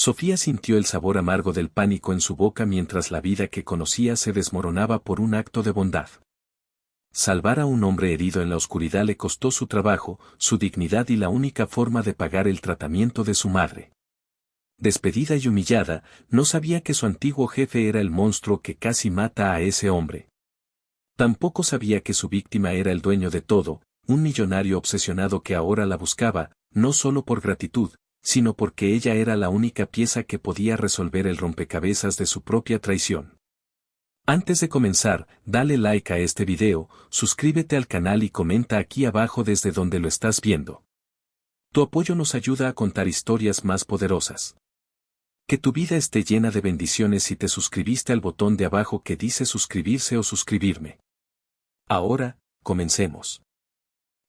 Sofía sintió el sabor amargo del pánico en su boca mientras la vida que conocía se desmoronaba por un acto de bondad. Salvar a un hombre herido en la oscuridad le costó su trabajo, su dignidad y la única forma de pagar el tratamiento de su madre. Despedida y humillada, no sabía que su antiguo jefe era el monstruo que casi mata a ese hombre. Tampoco sabía que su víctima era el dueño de todo, un millonario obsesionado que ahora la buscaba, no solo por gratitud, sino porque ella era la única pieza que podía resolver el rompecabezas de su propia traición. Antes de comenzar, dale like a este video, suscríbete al canal y comenta aquí abajo desde donde lo estás viendo. Tu apoyo nos ayuda a contar historias más poderosas. Que tu vida esté llena de bendiciones si te suscribiste al botón de abajo que dice suscribirse o suscribirme. Ahora, comencemos.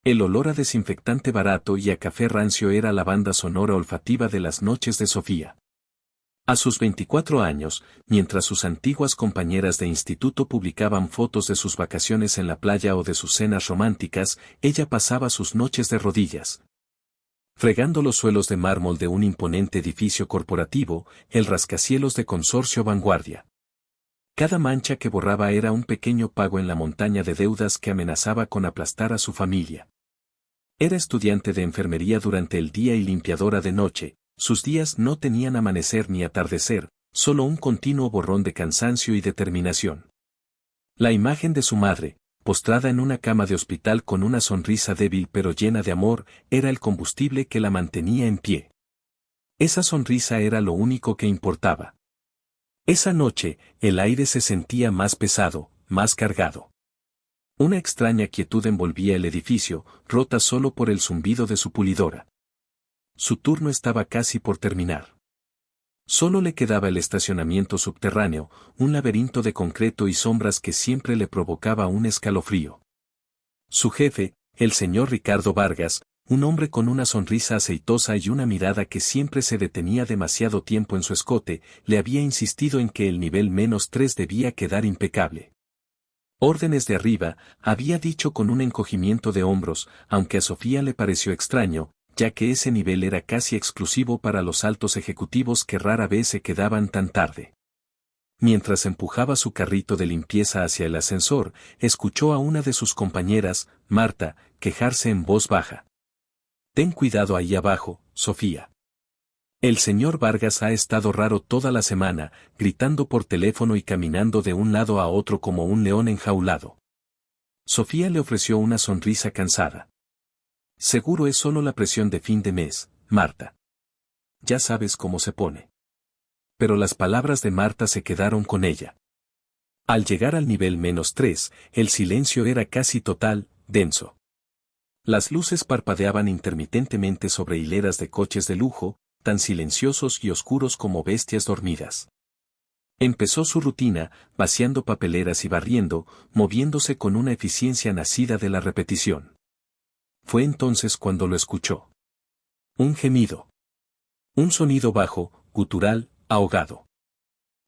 El olor a desinfectante barato y a café rancio era la banda sonora olfativa de las noches de Sofía. A sus 24 años, mientras sus antiguas compañeras de instituto publicaban fotos de sus vacaciones en la playa o de sus cenas románticas, ella pasaba sus noches de rodillas, fregando los suelos de mármol de un imponente edificio corporativo, el rascacielos de Consorcio Vanguardia. Cada mancha que borraba era un pequeño pago en la montaña de deudas que amenazaba con aplastar a su familia. Era estudiante de enfermería durante el día y limpiadora de noche, sus días no tenían amanecer ni atardecer, solo un continuo borrón de cansancio y determinación. La imagen de su madre, postrada en una cama de hospital con una sonrisa débil pero llena de amor, era el combustible que la mantenía en pie. Esa sonrisa era lo único que importaba. Esa noche, el aire se sentía más pesado, más cargado. Una extraña quietud envolvía el edificio, rota solo por el zumbido de su pulidora. Su turno estaba casi por terminar. Solo le quedaba el estacionamiento subterráneo, un laberinto de concreto y sombras que siempre le provocaba un escalofrío. Su jefe, el señor Ricardo Vargas, un hombre con una sonrisa aceitosa y una mirada que siempre se detenía demasiado tiempo en su escote, le había insistido en que el nivel -3 debía quedar impecable. Órdenes de arriba, había dicho con un encogimiento de hombros, aunque a Sofía le pareció extraño, ya que ese nivel era casi exclusivo para los altos ejecutivos que rara vez se quedaban tan tarde. Mientras empujaba su carrito de limpieza hacia el ascensor, escuchó a una de sus compañeras, Marta, quejarse en voz baja. «Ten cuidado ahí abajo, Sofía. El señor Vargas ha estado raro toda la semana, gritando por teléfono y caminando de un lado a otro como un león enjaulado». Sofía le ofreció una sonrisa cansada. «Seguro es solo la presión de fin de mes, Marta. Ya sabes cómo se pone». Pero las palabras de Marta se quedaron con ella. Al llegar al nivel -3, el silencio era casi total, denso. Las luces parpadeaban intermitentemente sobre hileras de coches de lujo, tan silenciosos y oscuros como bestias dormidas. Empezó su rutina, vaciando papeleras y barriendo, moviéndose con una eficiencia nacida de la repetición. Fue entonces cuando lo escuchó. Un gemido. Un sonido bajo, gutural, ahogado.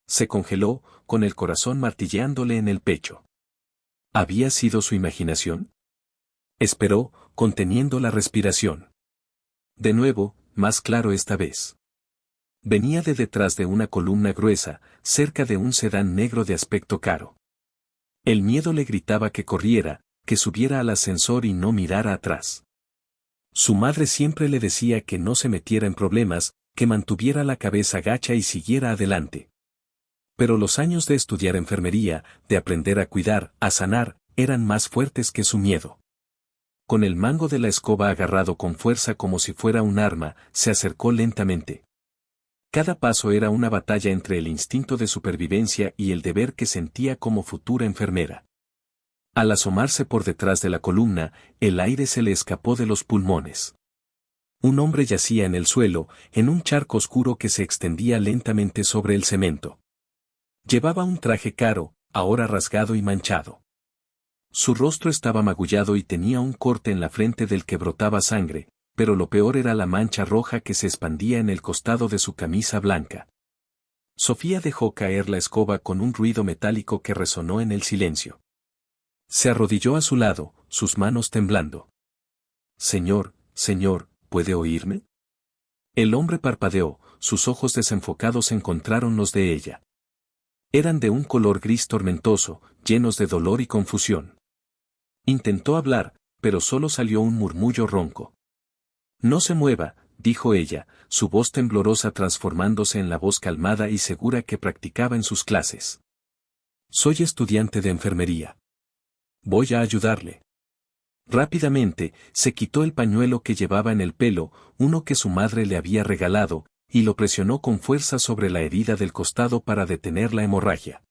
Se congeló, con el corazón martilleándole en el pecho. ¿Había sido su imaginación? Esperó, conteniendo la respiración. De nuevo, más claro esta vez. Venía de detrás de una columna gruesa, cerca de un sedán negro de aspecto caro. El miedo le gritaba que corriera, que subiera al ascensor y no mirara atrás. Su madre siempre le decía que no se metiera en problemas, que mantuviera la cabeza gacha y siguiera adelante. Pero los años de estudiar enfermería, de aprender a cuidar, a sanar, eran más fuertes que su miedo. Con el mango de la escoba agarrado con fuerza como si fuera un arma, se acercó lentamente. Cada paso era una batalla entre el instinto de supervivencia y el deber que sentía como futura enfermera. Al asomarse por detrás de la columna, el aire se le escapó de los pulmones. Un hombre yacía en el suelo, en un charco oscuro que se extendía lentamente sobre el cemento. Llevaba un traje caro, ahora rasgado y manchado. Su rostro estaba magullado y tenía un corte en la frente del que brotaba sangre, pero lo peor era la mancha roja que se expandía en el costado de su camisa blanca. Sofía dejó caer la escoba con un ruido metálico que resonó en el silencio. Se arrodilló a su lado, sus manos temblando. «Señor, señor, ¿puede oírme?». El hombre parpadeó, sus ojos desenfocados encontraron los de ella. Eran de un color gris tormentoso, llenos de dolor y confusión. Intentó hablar, pero solo salió un murmullo ronco. No se mueva, dijo ella, su voz temblorosa transformándose en la voz calmada y segura que practicaba en sus clases. Soy estudiante de enfermería. Voy a ayudarle. Rápidamente, se quitó el pañuelo que llevaba en el pelo, uno que su madre le había regalado, y lo presionó con fuerza sobre la herida del costado para detener la hemorragia.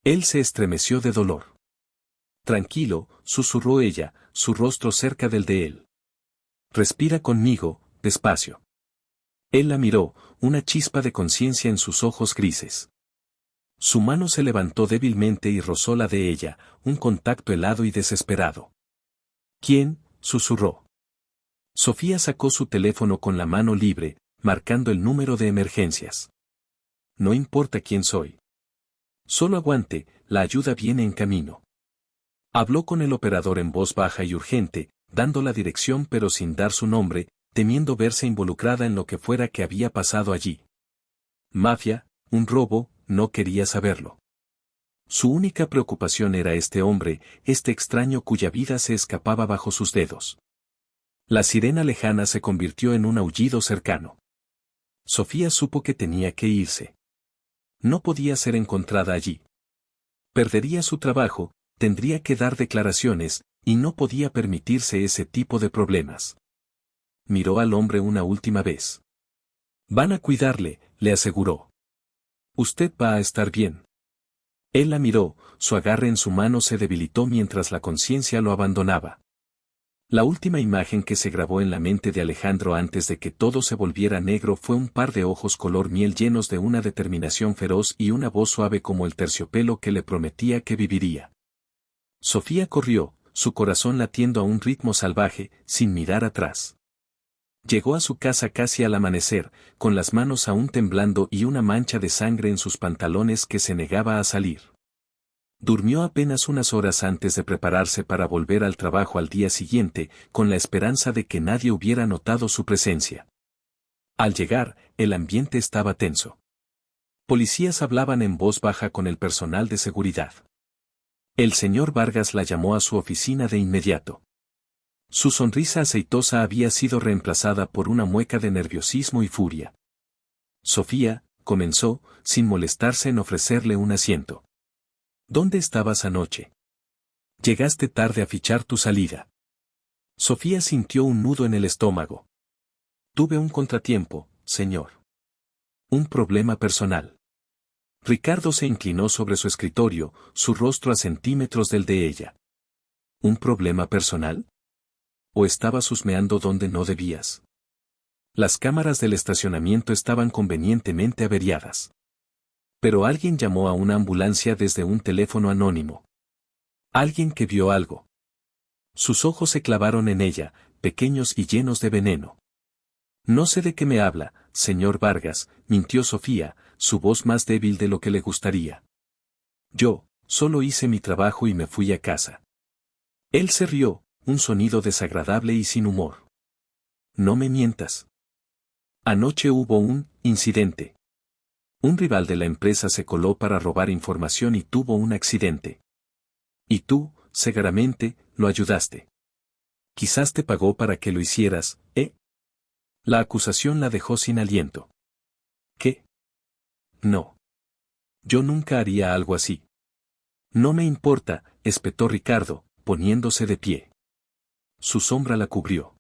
Él se estremeció de dolor. Tranquilo, susurró ella, su rostro cerca del de él. Respira conmigo, despacio. Él la miró, una chispa de conciencia en sus ojos grises. Su mano se levantó débilmente y rozó la de ella, un contacto helado y desesperado. ¿Quién?, susurró. Sofía sacó su teléfono con la mano libre, marcando el número de emergencias. No importa quién soy. Solo aguante, la ayuda viene en camino. Habló con el operador en voz baja y urgente, dando la dirección pero sin dar su nombre, temiendo verse involucrada en lo que fuera que había pasado allí. Mafia, un robo, no quería saberlo. Su única preocupación era este hombre, este extraño cuya vida se escapaba bajo sus dedos. La sirena lejana se convirtió en un aullido cercano. Sofía supo que tenía que irse. No podía ser encontrada allí. Perdería su trabajo, tendría que dar declaraciones, y no podía permitirse ese tipo de problemas. Miró al hombre una última vez. Van a cuidarle, le aseguró. Usted va a estar bien. Él la miró, su agarre en su mano se debilitó mientras la conciencia lo abandonaba. La última imagen que se grabó en la mente de Alejandro antes de que todo se volviera negro fue un par de ojos color miel llenos de una determinación feroz y una voz suave como el terciopelo que le prometía que viviría. Sofía corrió, su corazón latiendo a un ritmo salvaje, sin mirar atrás. Llegó a su casa casi al amanecer, con las manos aún temblando y una mancha de sangre en sus pantalones que se negaba a salir. Durmió apenas unas horas antes de prepararse para volver al trabajo al día siguiente, con la esperanza de que nadie hubiera notado su presencia. Al llegar, el ambiente estaba tenso. Policías hablaban en voz baja con el personal de seguridad. El señor Vargas la llamó a su oficina de inmediato. Su sonrisa aceitosa había sido reemplazada por una mueca de nerviosismo y furia. Sofía, comenzó, sin molestarse en ofrecerle un asiento. ¿Dónde estabas anoche? Llegaste tarde a fichar tu salida. Sofía sintió un nudo en el estómago. Tuve un contratiempo, señor. Un problema personal. Ricardo se inclinó sobre su escritorio, su rostro a centímetros del de ella. ¿Un problema personal? ¿O estabas husmeando donde no debías? Las cámaras del estacionamiento estaban convenientemente averiadas. Pero alguien llamó a una ambulancia desde un teléfono anónimo. Alguien que vio algo. Sus ojos se clavaron en ella, pequeños y llenos de veneno. No sé de qué me habla, señor Vargas, mintió Sofía, su voz más débil de lo que le gustaría. Yo, solo hice mi trabajo y me fui a casa. Él se rió, un sonido desagradable y sin humor. No me mientas. Anoche hubo un incidente. Un rival de la empresa se coló para robar información y tuvo un accidente. Y tú, cegaramente, lo ayudaste. Quizás te pagó para que lo hicieras, ¿eh? La acusación la dejó sin aliento. ¿Qué? No. Yo nunca haría algo así. No me importa, espetó Ricardo, poniéndose de pie. Su sombra la cubrió.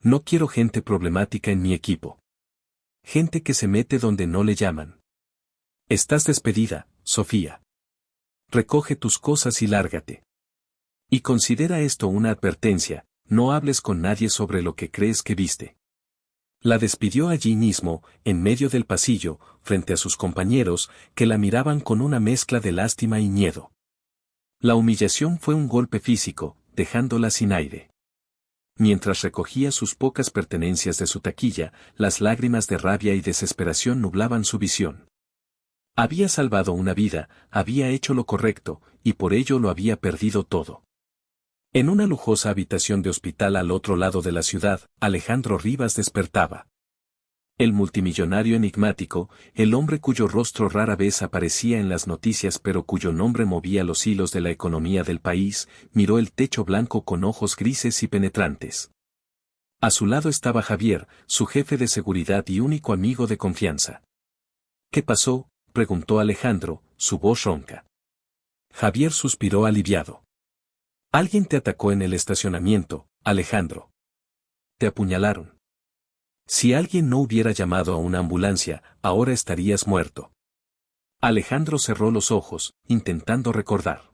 No quiero gente problemática en mi equipo. Gente que se mete donde no le llaman. Estás despedida, Sofía. Recoge tus cosas y lárgate. Y considera esto una advertencia, no hables con nadie sobre lo que crees que viste. La despidió allí mismo, en medio del pasillo, frente a sus compañeros, que la miraban con una mezcla de lástima y miedo. La humillación fue un golpe físico, dejándola sin aire. Mientras recogía sus pocas pertenencias de su taquilla, las lágrimas de rabia y desesperación nublaban su visión. Había salvado una vida, había hecho lo correcto, y por ello lo había perdido todo. En una lujosa habitación de hospital al otro lado de la ciudad, Alejandro Rivas despertaba. El multimillonario enigmático, el hombre cuyo rostro rara vez aparecía en las noticias pero cuyo nombre movía los hilos de la economía del país, miró el techo blanco con ojos grises y penetrantes. A su lado estaba Javier, su jefe de seguridad y único amigo de confianza. ¿Qué pasó?, preguntó Alejandro, su voz ronca. Javier suspiró aliviado. Alguien te atacó en el estacionamiento, Alejandro. Te apuñalaron. Si alguien no hubiera llamado a una ambulancia, ahora estarías muerto. Alejandro cerró los ojos, intentando recordar.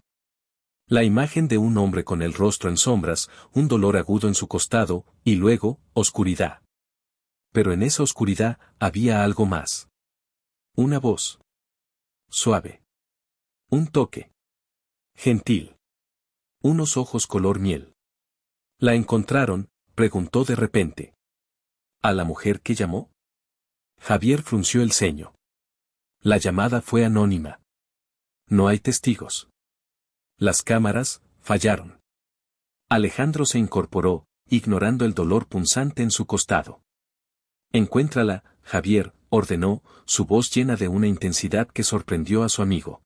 La imagen de un hombre con el rostro en sombras, un dolor agudo en su costado, y luego, oscuridad. Pero en esa oscuridad había algo más. Una voz. Suave. Un toque. Gentil. Unos ojos color miel. ¿La encontraron?, preguntó de repente. ¿A la mujer que llamó? Javier frunció el ceño. La llamada fue anónima. No hay testigos. Las cámaras fallaron. Alejandro se incorporó, ignorando el dolor punzante en su costado. Encuéntrala, Javier, ordenó, su voz llena de una intensidad que sorprendió a su amigo.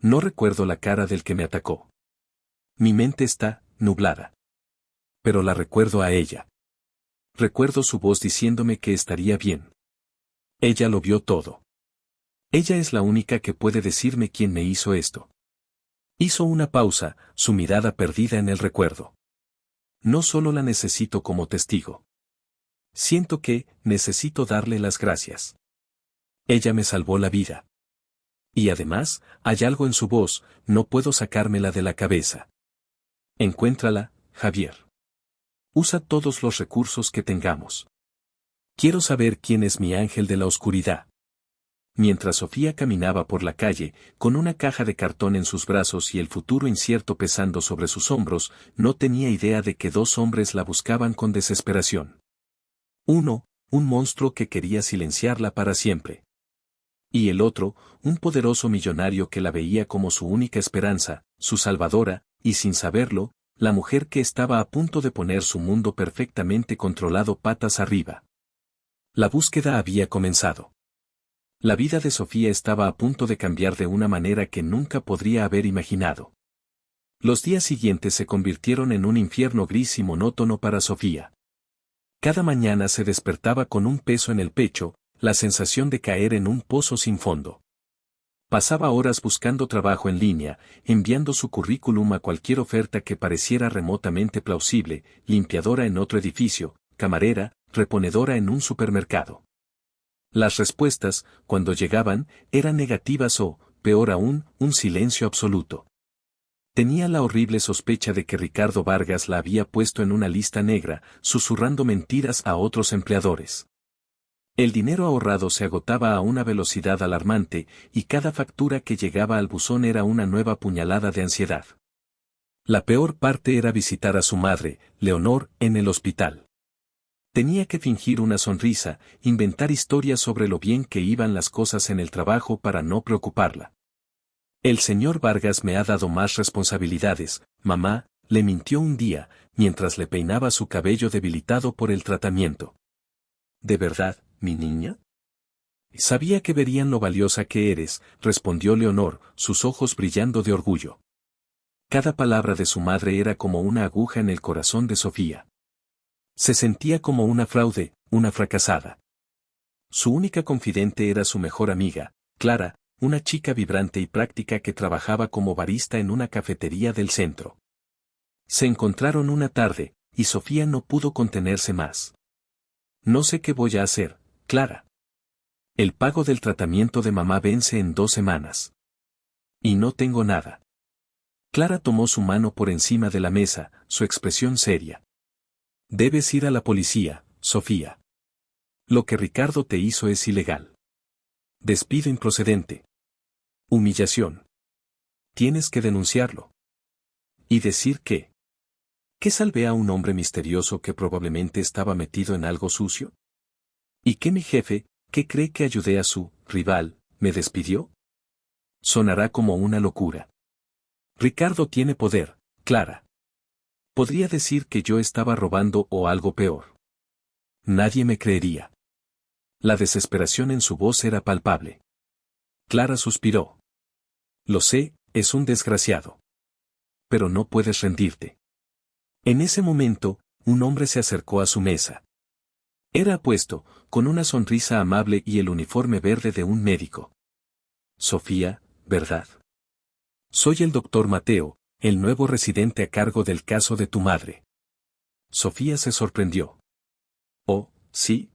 No recuerdo la cara del que me atacó. Mi mente está nublada. Pero la recuerdo a ella. Recuerdo su voz diciéndome que estaría bien. Ella lo vio todo. Ella es la única que puede decirme quién me hizo esto. Hizo una pausa, su mirada perdida en el recuerdo. No solo la necesito como testigo. Siento que necesito darle las gracias. Ella me salvó la vida. Y además, hay algo en su voz, no puedo sacármela de la cabeza. Encuéntrala, Javier. Usa todos los recursos que tengamos. Quiero saber quién es mi ángel de la oscuridad. Mientras Sofía caminaba por la calle, con una caja de cartón en sus brazos y el futuro incierto pesando sobre sus hombros, no tenía idea de que dos hombres la buscaban con desesperación. Uno, un monstruo que quería silenciarla para siempre. Y el otro, un poderoso millonario que la veía como su única esperanza, su salvadora, y sin saberlo, la mujer que estaba a punto de poner su mundo perfectamente controlado patas arriba. La búsqueda había comenzado. La vida de Sofía estaba a punto de cambiar de una manera que nunca podría haber imaginado. Los días siguientes se convirtieron en un infierno gris y monótono para Sofía. Cada mañana se despertaba con un peso en el pecho, la sensación de caer en un pozo sin fondo. Pasaba horas buscando trabajo en línea, enviando su currículum a cualquier oferta que pareciera remotamente plausible, limpiadora en otro edificio, camarera, reponedora en un supermercado. Las respuestas, cuando llegaban, eran negativas o, peor aún, un silencio absoluto. Tenía la horrible sospecha de que Ricardo Vargas la había puesto en una lista negra, susurrando mentiras a otros empleadores. El dinero ahorrado se agotaba a una velocidad alarmante, y cada factura que llegaba al buzón era una nueva puñalada de ansiedad. La peor parte era visitar a su madre, Leonor, en el hospital. Tenía que fingir una sonrisa, inventar historias sobre lo bien que iban las cosas en el trabajo para no preocuparla. El señor Vargas me ha dado más responsabilidades, mamá, le mintió un día, mientras le peinaba su cabello debilitado por el tratamiento. ¿De verdad, mi niña? Sabía que verían lo valiosa que eres, respondió Leonor, sus ojos brillando de orgullo. Cada palabra de su madre era como una aguja en el corazón de Sofía. Se sentía como una fraude, una fracasada. Su única confidente era su mejor amiga, Clara, una chica vibrante y práctica que trabajaba como barista en una cafetería del centro. Se encontraron una tarde, y Sofía no pudo contenerse más. No sé qué voy a hacer, Clara. El pago del tratamiento de mamá vence en 2 semanas. Y no tengo nada. Clara tomó su mano por encima de la mesa, su expresión seria. Debes ir a la policía, Sofía. Lo que Ricardo te hizo es ilegal. Despido improcedente. Humillación. Tienes que denunciarlo. Y decir que salvé a un hombre misterioso que probablemente estaba metido en algo sucio. ¿Y que mi jefe, que cree que ayudé a su rival, me despidió? Sonará como una locura. Ricardo tiene poder, Clara. Podría decir que yo estaba robando o algo peor. Nadie me creería. La desesperación en su voz era palpable. Clara suspiró. Lo sé, es un desgraciado. Pero no puedes rendirte. En ese momento, un hombre se acercó a su mesa. Era apuesto, con una sonrisa amable y el uniforme verde de un médico. Sofía, ¿verdad? Soy el doctor Mateo, el nuevo residente a cargo del caso de tu madre. Sofía se sorprendió. Oh, sí.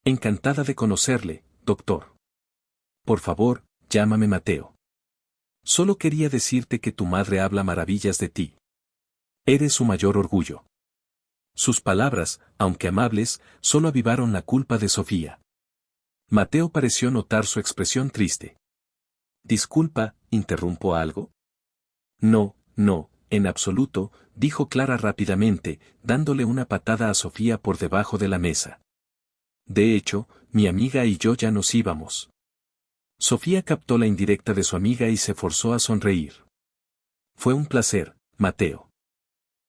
Encantada de conocerle, doctor. Por favor, llámame Mateo. Solo quería decirte que tu madre habla maravillas de ti. Eres su mayor orgullo. Sus palabras, aunque amables, solo avivaron la culpa de Sofía. Mateo pareció notar su expresión triste. Disculpa, ¿interrumpo algo? No, no, en absoluto, dijo Clara rápidamente, dándole una patada a Sofía por debajo de la mesa. De hecho, mi amiga y yo ya nos íbamos. Sofía captó la indirecta de su amiga y se forzó a sonreír. Fue un placer, Mateo.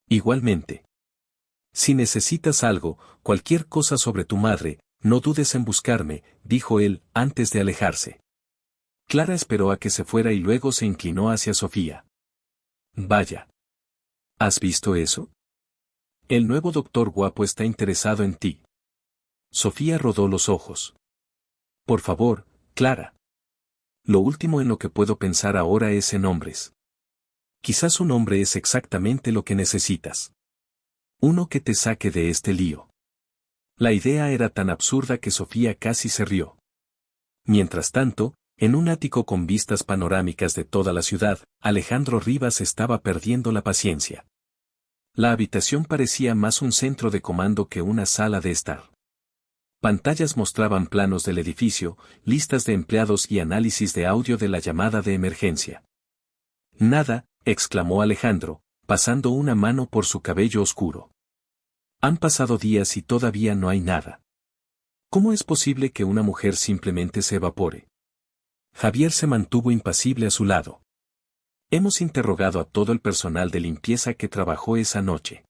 Igualmente. Si necesitas algo, cualquier cosa sobre tu madre, no dudes en buscarme, dijo él, antes de alejarse. Clara esperó a que se fuera y luego se inclinó hacia Sofía. Vaya. ¿Has visto eso? El nuevo doctor guapo está interesado en ti. Sofía rodó los ojos. Por favor, Clara. Lo último en lo que puedo pensar ahora es en hombres. Quizás un hombre es exactamente lo que necesitas. Uno que te saque de este lío. La idea era tan absurda que Sofía casi se rió. Mientras tanto, en un ático con vistas panorámicas de toda la ciudad, Alejandro Rivas estaba perdiendo la paciencia. La habitación parecía más un centro de comando que una sala de estar. Pantallas mostraban planos del edificio, listas de empleados y análisis de audio de la llamada de emergencia. Nada, exclamó Alejandro, pasando una mano por su cabello oscuro. Han pasado días y todavía no hay nada. ¿Cómo es posible que una mujer simplemente se evapore? Javier se mantuvo impasible a su lado. Hemos interrogado a todo el personal de limpieza que trabajó esa noche.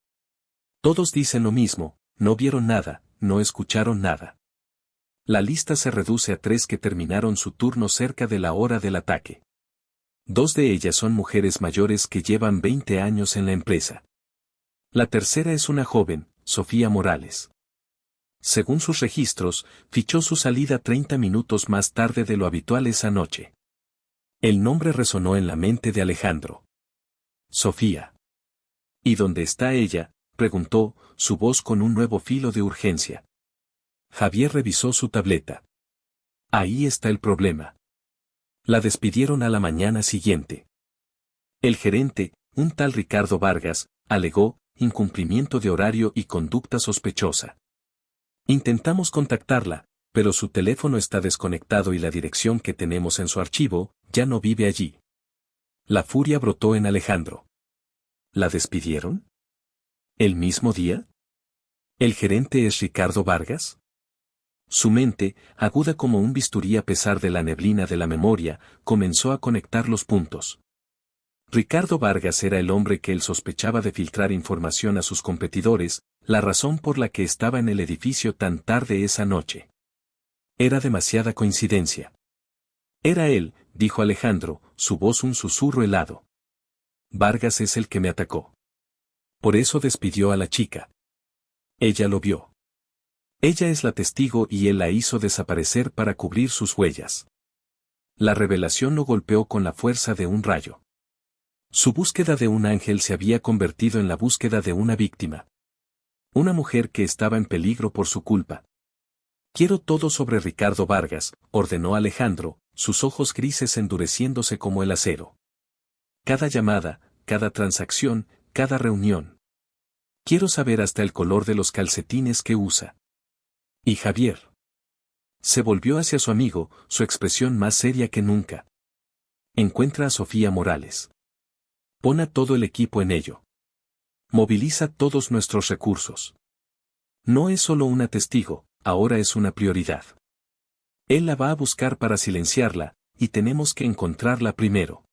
Todos dicen lo mismo, no vieron nada, no escucharon nada. La lista se reduce a 3 que terminaron su turno cerca de la hora del ataque. 2 de ellas son mujeres mayores que llevan 20 años en la empresa. La tercera es una joven, Sofía Morales. Según sus registros, fichó su salida 30 minutos más tarde de lo habitual esa noche. El nombre resonó en la mente de Alejandro. Sofía. ¿Y dónde está ella?, preguntó, su voz con un nuevo filo de urgencia. Javier revisó su tableta. Ahí está el problema. La despidieron a la mañana siguiente. El gerente, un tal Ricardo Vargas, alegó incumplimiento de horario y conducta sospechosa. Intentamos contactarla, pero su teléfono está desconectado y la dirección que tenemos en su archivo ya no vive allí. La furia brotó en Alejandro. ¿La despidieron? ¿El mismo día? ¿El gerente es Ricardo Vargas? Su mente, aguda como un bisturí a pesar de la neblina de la memoria, comenzó a conectar los puntos. Ricardo Vargas era el hombre que él sospechaba de filtrar información a sus competidores, la razón por la que estaba en el edificio tan tarde esa noche. Era demasiada coincidencia. Era él, dijo Alejandro, su voz un susurro helado. Vargas es el que me atacó. Por eso despidió a la chica. Ella lo vio. Ella es la testigo y él la hizo desaparecer para cubrir sus huellas. La revelación lo golpeó con la fuerza de un rayo. Su búsqueda de un ángel se había convertido en la búsqueda de una víctima. Una mujer que estaba en peligro por su culpa. Quiero todo sobre Ricardo Vargas, ordenó Alejandro, sus ojos grises endureciéndose como el acero. Cada llamada, cada transacción, cada reunión. Quiero saber hasta el color de los calcetines que usa. ¿Y Javier? Se volvió hacia su amigo, su expresión más seria que nunca. Encuentra a Sofía Morales. Pon a todo el equipo en ello. Moviliza todos nuestros recursos. No es solo una testigo, ahora es una prioridad. Él la va a buscar para silenciarla, y tenemos que encontrarla primero.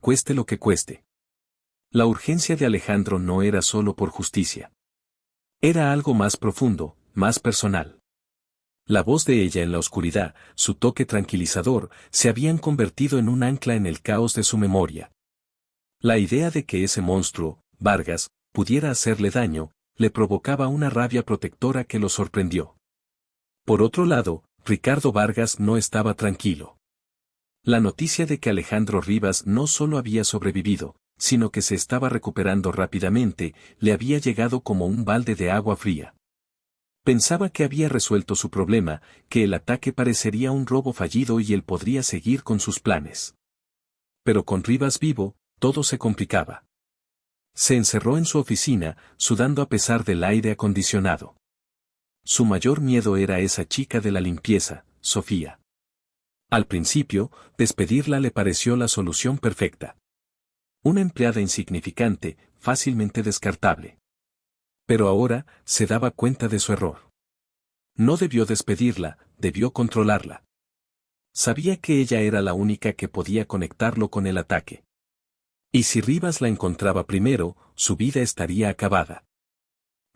Cueste lo que cueste. La urgencia de Alejandro no era solo por justicia. Era algo más profundo, más personal. La voz de ella en la oscuridad, su toque tranquilizador, se habían convertido en un ancla en el caos de su memoria. La idea de que ese monstruo, Vargas, pudiera hacerle daño, le provocaba una rabia protectora que lo sorprendió. Por otro lado, Ricardo Vargas no estaba tranquilo. La noticia de que Alejandro Rivas no solo había sobrevivido, sino que se estaba recuperando rápidamente, le había llegado como un balde de agua fría. Pensaba que había resuelto su problema, que el ataque parecería un robo fallido y él podría seguir con sus planes. Pero con Rivas vivo, todo se complicaba. Se encerró en su oficina, sudando a pesar del aire acondicionado. Su mayor miedo era esa chica de la limpieza, Sofía. Al principio, despedirla le pareció la solución perfecta. Una empleada insignificante, fácilmente descartable. Pero ahora, se daba cuenta de su error. No debió despedirla, debió controlarla. Sabía que ella era la única que podía conectarlo con el ataque. Y si Rivas la encontraba primero, su vida estaría acabada.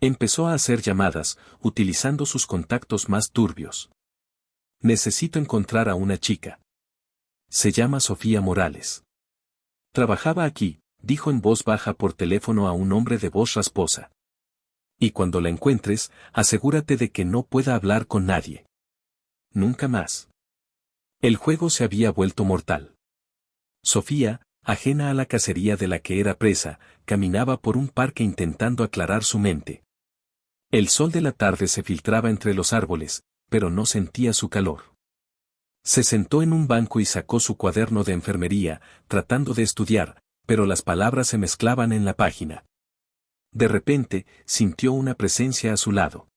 Empezó a hacer llamadas, utilizando sus contactos más turbios. Necesito encontrar a una chica. Se llama Sofía Morales. Trabajaba aquí, dijo en voz baja por teléfono a un hombre de voz rasposa. Y cuando la encuentres, asegúrate de que no pueda hablar con nadie. Nunca más. El juego se había vuelto mortal. Sofía, ajena a la cacería de la que era presa, caminaba por un parque intentando aclarar su mente. El sol de la tarde se filtraba entre los árboles, pero no sentía su calor. Se sentó en un banco y sacó su cuaderno de enfermería, tratando de estudiar, pero las palabras se mezclaban en la página. De repente, sintió una presencia a su lado.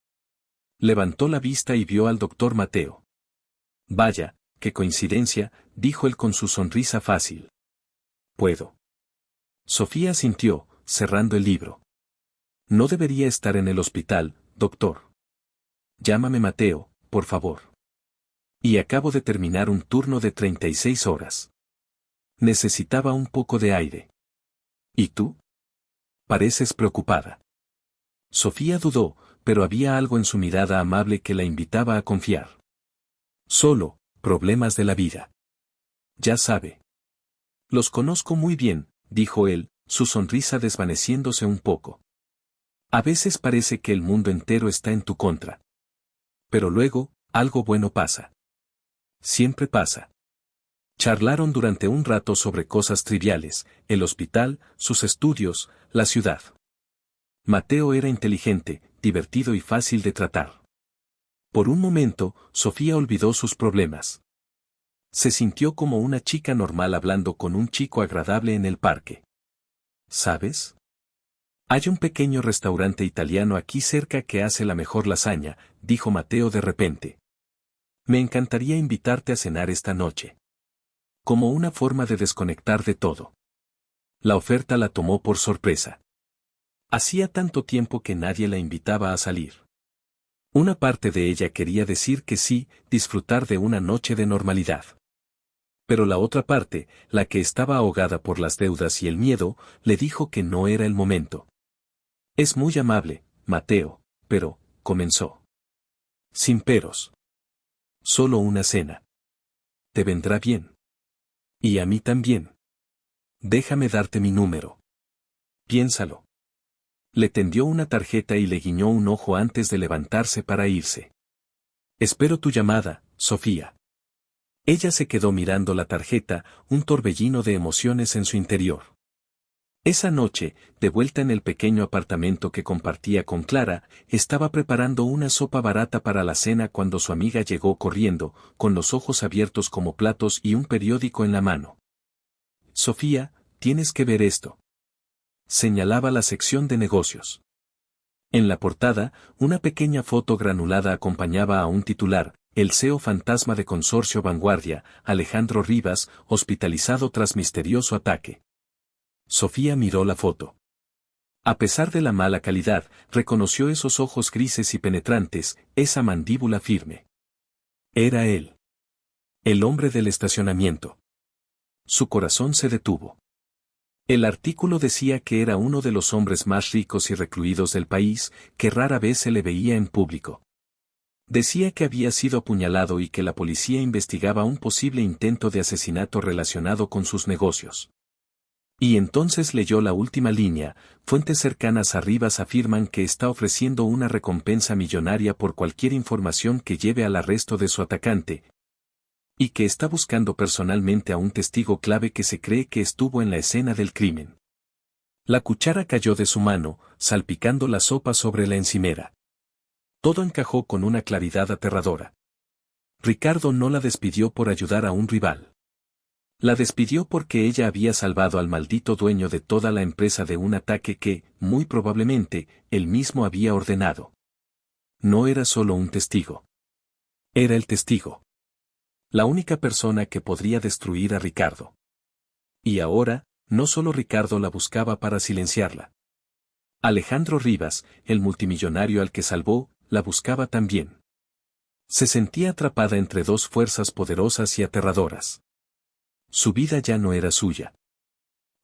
Levantó la vista y vio al doctor Mateo. Vaya, qué coincidencia, dijo él con su sonrisa fácil. Puedo. Sofía asintió, cerrando el libro. No debería estar en el hospital, doctor. Llámame Mateo, por favor. Y acabo de terminar un turno de 36 horas. Necesitaba un poco de aire. ¿Y tú? Pareces preocupada. Sofía dudó, pero había algo en su mirada amable que la invitaba a confiar. Solo, problemas de la vida. Ya sabe. Los conozco muy bien, dijo él, su sonrisa desvaneciéndose un poco. A veces parece que el mundo entero está en tu contra. Pero luego, algo bueno pasa. Siempre pasa. Charlaron durante un rato sobre cosas triviales, el hospital, sus estudios, la ciudad. Mateo era inteligente, divertido y fácil de tratar. Por un momento, Sofía olvidó sus problemas. Se sintió como una chica normal hablando con un chico agradable en el parque. ¿Sabes? Hay un pequeño restaurante italiano aquí cerca que hace la mejor lasaña, dijo Mateo de repente. Me encantaría invitarte a cenar esta noche. Como una forma de desconectar de todo. La oferta la tomó por sorpresa. Hacía tanto tiempo que nadie la invitaba a salir. Una parte de ella quería decir que sí, disfrutar de una noche de normalidad. Pero la otra parte, la que estaba ahogada por las deudas y el miedo, le dijo que no era el momento. Es muy amable, Mateo, pero, comenzó. Sin peros. Solo una cena. Te vendrá bien. Y a mí también. Déjame darte mi número. Piénsalo. Le tendió una tarjeta y le guiñó un ojo antes de levantarse para irse. Espero tu llamada, Sofía. Ella se quedó mirando la tarjeta, un torbellino de emociones en su interior. Esa noche, de vuelta en el pequeño apartamento que compartía con Clara, estaba preparando una sopa barata para la cena cuando su amiga llegó corriendo, con los ojos abiertos como platos y un periódico en la mano. Sofía, tienes que ver esto. Señalaba la sección de negocios. En la portada, una pequeña foto granulada acompañaba a un titular, el CEO fantasma de Consorcio Vanguardia, Alejandro Rivas, hospitalizado tras misterioso ataque. Sofía miró la foto. A pesar de la mala calidad, reconoció esos ojos grises y penetrantes, esa mandíbula firme. Era él. El hombre del estacionamiento. Su corazón se detuvo. El artículo decía que era uno de los hombres más ricos y recluidos del país, que rara vez se le veía en público. Decía que había sido apuñalado y que la policía investigaba un posible intento de asesinato relacionado con sus negocios. Y entonces leyó la última línea: fuentes cercanas a Rivas afirman que está ofreciendo una recompensa millonaria por cualquier información que lleve al arresto de su atacante, y que está buscando personalmente a un testigo clave que se cree que estuvo en la escena del crimen. La cuchara cayó de su mano, salpicando la sopa sobre la encimera. Todo encajó con una claridad aterradora. Ricardo no la despidió por ayudar a un rival. La despidió porque ella había salvado al maldito dueño de toda la empresa de un ataque que, muy probablemente, él mismo había ordenado. No era solo un testigo. Era el testigo. La única persona que podría destruir a Ricardo. Y ahora, no solo Ricardo la buscaba para silenciarla. Alejandro Rivas, el multimillonario al que salvó, la buscaba también. Se sentía atrapada entre dos fuerzas poderosas y aterradoras. Su vida ya no era suya.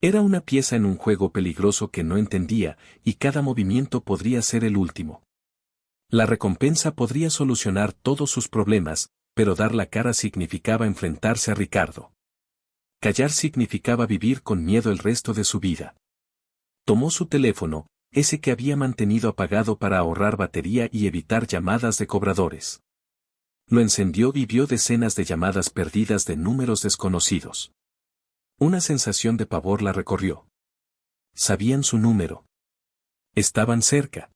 Era una pieza en un juego peligroso que no entendía, y cada movimiento podría ser el último. La recompensa podría solucionar todos sus problemas, pero dar la cara significaba enfrentarse a Ricardo. Callar significaba vivir con miedo el resto de su vida. Tomó su teléfono, ese que había mantenido apagado para ahorrar batería y evitar llamadas de cobradores. Lo encendió y vio decenas de llamadas perdidas de números desconocidos. Una sensación de pavor la recorrió. Sabían su número. Estaban cerca.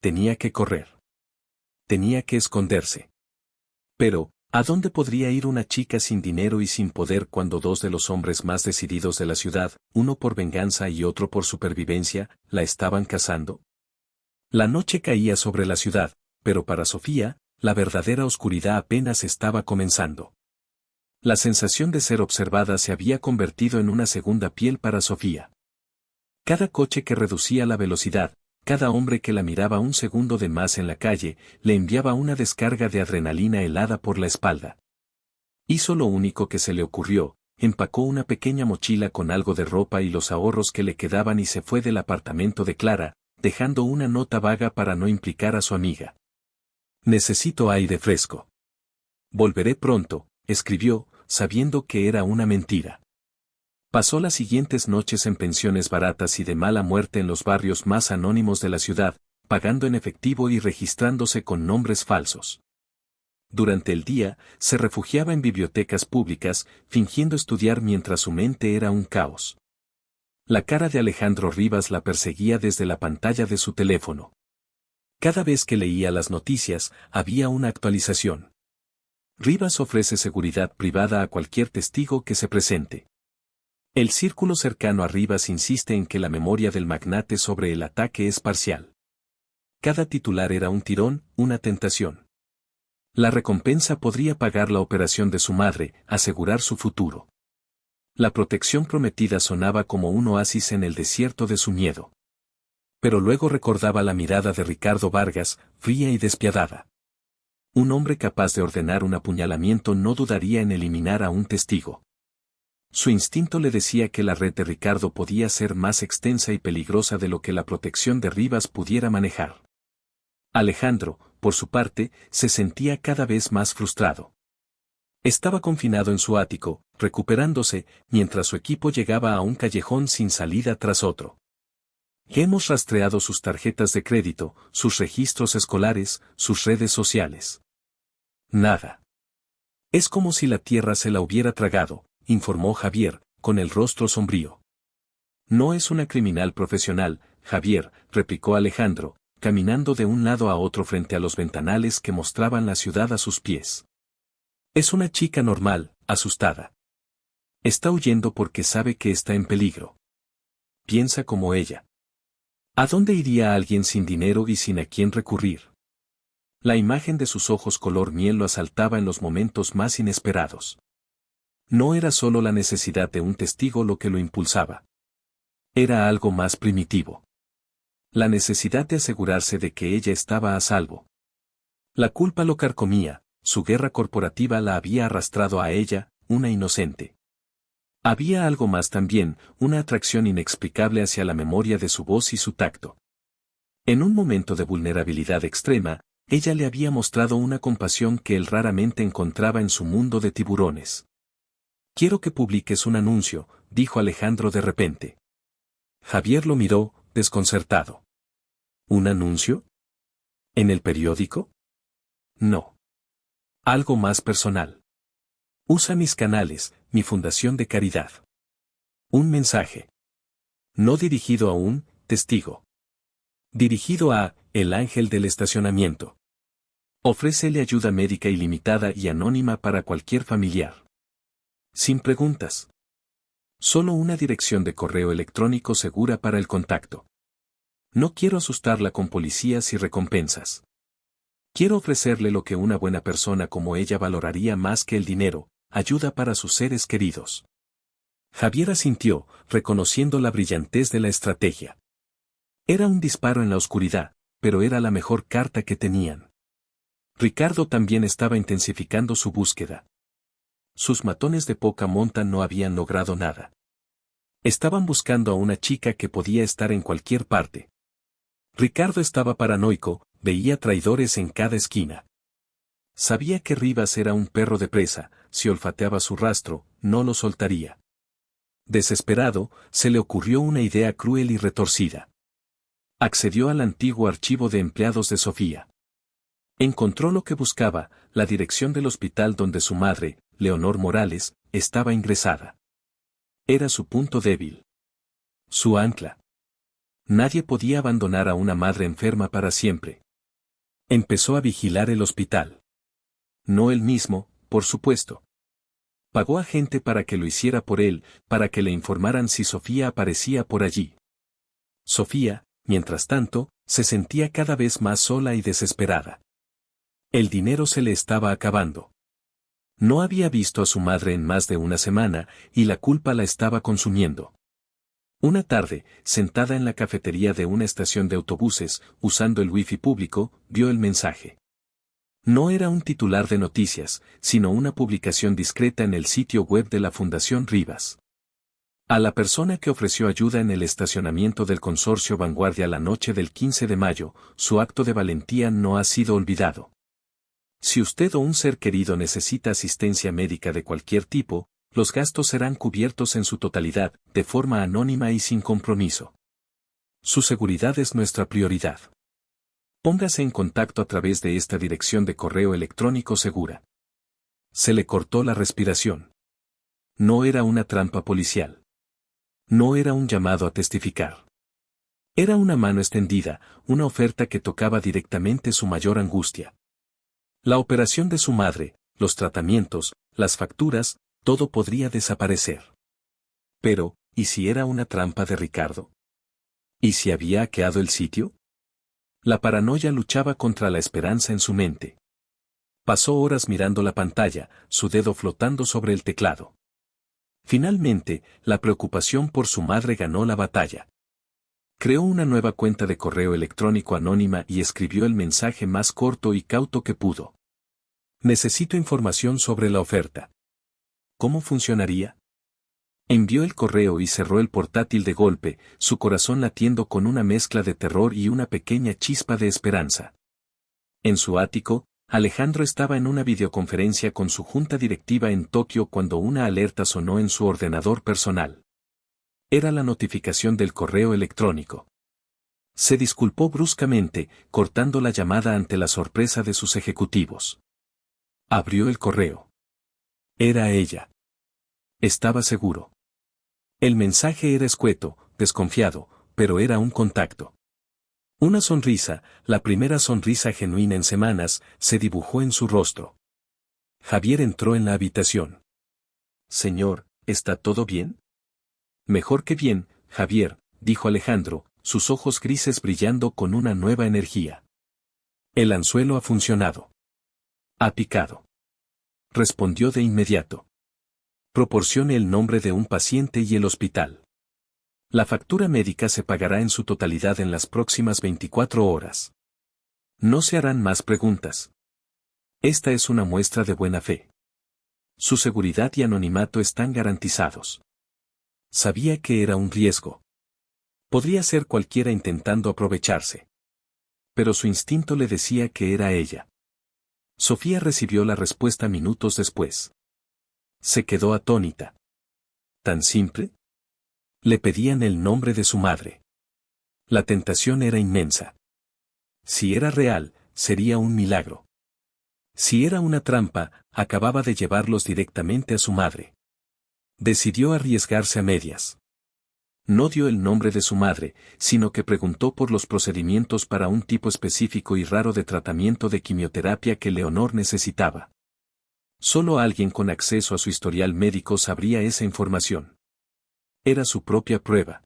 Tenía que correr. Tenía que esconderse. Pero, ¿a dónde podría ir una chica sin dinero y sin poder cuando dos de los hombres más decididos de la ciudad, uno por venganza y otro por supervivencia, la estaban cazando? La noche caía sobre la ciudad, pero para Sofía, la verdadera oscuridad apenas estaba comenzando. La sensación de ser observada se había convertido en una segunda piel para Sofía. Cada coche que reducía la velocidad, cada hombre que la miraba un segundo de más en la calle, le enviaba una descarga de adrenalina helada por la espalda. Hizo lo único que se le ocurrió: empacó una pequeña mochila con algo de ropa y los ahorros que le quedaban y se fue del apartamento de Clara, dejando una nota vaga para no implicar a su amiga. Necesito aire fresco. Volveré pronto, escribió, sabiendo que era una mentira. Pasó las siguientes noches en pensiones baratas y de mala muerte en los barrios más anónimos de la ciudad, pagando en efectivo y registrándose con nombres falsos. Durante el día, se refugiaba en bibliotecas públicas, fingiendo estudiar mientras su mente era un caos. La cara de Alejandro Rivas la perseguía desde la pantalla de su teléfono. Cada vez que leía las noticias, había una actualización. Rivas ofrece seguridad privada a cualquier testigo que se presente. El círculo cercano a Rivas insiste en que la memoria del magnate sobre el ataque es parcial. Cada titular era un tirón, una tentación. La recompensa podría pagar la operación de su madre, asegurar su futuro. La protección prometida sonaba como un oasis en el desierto de su miedo. Pero luego recordaba la mirada de Ricardo Vargas, fría y despiadada. Un hombre capaz de ordenar un apuñalamiento no dudaría en eliminar a un testigo. Su instinto le decía que la red de Ricardo podía ser más extensa y peligrosa de lo que la protección de Rivas pudiera manejar. Alejandro, por su parte, se sentía cada vez más frustrado. Estaba confinado en su ático, recuperándose, mientras su equipo llegaba a un callejón sin salida tras otro. Hemos rastreado sus tarjetas de crédito, sus registros escolares, sus redes sociales. Nada. Es como si la tierra se la hubiera tragado, informó Javier, con el rostro sombrío. No es una criminal profesional, Javier, replicó Alejandro, caminando de un lado a otro frente a los ventanales que mostraban la ciudad a sus pies. Es una chica normal, asustada. Está huyendo porque sabe que está en peligro. Piensa como ella. ¿A dónde iría alguien sin dinero y sin a quién recurrir? La imagen de sus ojos color miel lo asaltaba en los momentos más inesperados. No era solo la necesidad de un testigo lo que lo impulsaba. Era algo más primitivo. La necesidad de asegurarse de que ella estaba a salvo. La culpa lo carcomía, su guerra corporativa la había arrastrado a ella, una inocente. Había algo más también, una atracción inexplicable hacia la memoria de su voz y su tacto. En un momento de vulnerabilidad extrema, Ella le había mostrado una compasión que él raramente encontraba en su mundo de tiburones. Quiero que publiques un anuncio, dijo Alejandro de repente. Javier lo miró, desconcertado. ¿Un anuncio? ¿En el periódico? No. Algo más personal. Usa mis canales, mi fundación de caridad. Un mensaje. No dirigido a un testigo. Dirigido a el ángel del estacionamiento. Ofrécele ayuda médica ilimitada y anónima para cualquier familiar. Sin preguntas. Solo una dirección de correo electrónico segura para el contacto. No quiero asustarla con policías y recompensas. Quiero ofrecerle lo que una buena persona como ella valoraría más que el dinero, ayuda para sus seres queridos. Javier asintió, reconociendo la brillantez de la estrategia. Era un disparo en la oscuridad, pero era la mejor carta que tenían. Ricardo también estaba intensificando su búsqueda. Sus matones de poca monta no habían logrado nada. Estaban buscando a una chica que podía estar en cualquier parte. Ricardo estaba paranoico, veía traidores en cada esquina. Sabía que Rivas era un perro de presa, si olfateaba su rastro, no lo soltaría. Desesperado, se le ocurrió una idea cruel y retorcida. Accedió al antiguo archivo de empleados de Sofía. Encontró lo que buscaba, la dirección del hospital donde su madre, Leonor Morales, estaba ingresada. Era su punto débil. Su ancla. Nadie podía abandonar a una madre enferma para siempre. Empezó a vigilar el hospital. No él mismo, por supuesto. Pagó a gente para que lo hiciera por él, para que le informaran si Sofía aparecía por allí. Sofía, mientras tanto, se sentía cada vez más sola y desesperada. El dinero se le estaba acabando. No había visto a su madre en más de una semana, y la culpa la estaba consumiendo. Una tarde, sentada en la cafetería de una estación de autobuses, usando el wifi público, vio el mensaje. No era un titular de noticias, sino una publicación discreta en el sitio web de la Fundación Rivas. A la persona que ofreció ayuda en el estacionamiento del Consorcio Vanguardia la noche del 15 de mayo, su acto de valentía no ha sido olvidado. Si usted o un ser querido necesita asistencia médica de cualquier tipo, los gastos serán cubiertos en su totalidad, de forma anónima y sin compromiso. Su seguridad es nuestra prioridad. Póngase en contacto a través de esta dirección de correo electrónico segura. Se le cortó la respiración. No era una trampa policial. No era un llamado a testificar. Era una mano extendida, una oferta que tocaba directamente su mayor angustia. La operación de su madre, los tratamientos, las facturas, todo podría desaparecer. Pero, ¿y si era una trampa de Ricardo? ¿Y si había hackeado el sitio? La paranoia luchaba contra la esperanza en su mente. Pasó horas mirando la pantalla, su dedo flotando sobre el teclado. Finalmente, la preocupación por su madre ganó la batalla. Creó una nueva cuenta de correo electrónico anónima y escribió el mensaje más corto y cauto que pudo. Necesito información sobre la oferta. ¿Cómo funcionaría? Envió el correo y cerró el portátil de golpe, su corazón latiendo con una mezcla de terror y una pequeña chispa de esperanza. En su ático, Alejandro estaba en una videoconferencia con su junta directiva en Tokio cuando una alerta sonó en su ordenador personal. Era la notificación del correo electrónico. Se disculpó bruscamente, cortando la llamada ante la sorpresa de sus ejecutivos. Abrió el correo. Era ella. Estaba seguro. El mensaje era escueto, desconfiado, pero era un contacto. Una sonrisa, la primera sonrisa genuina en semanas, se dibujó en su rostro. Javier entró en la habitación. Señor, ¿está todo bien? Mejor que bien, Javier, dijo Alejandro, sus ojos grises brillando con una nueva energía. El anzuelo ha funcionado. Ha picado. Respondió de inmediato. Proporcione el nombre de un paciente y el hospital. La factura médica se pagará en su totalidad en las próximas 24 horas. No se harán más preguntas. Esta es una muestra de buena fe. Su seguridad y anonimato están garantizados. Sabía que era un riesgo. Podría ser cualquiera intentando aprovecharse. pero su instinto le decía que era ella. Sofía recibió la respuesta minutos después. Se quedó atónita. ¿Tan simple? Le pedían el nombre de su madre. La tentación era inmensa. Si era real, sería un milagro. Si era una trampa, acababa de llevarlos directamente a su madre. Decidió arriesgarse a medias. No dio el nombre de su madre, sino que preguntó por los procedimientos para un tipo específico y raro de tratamiento de quimioterapia que Leonor necesitaba. Solo alguien con acceso a su historial médico sabría esa información. Era su propia prueba.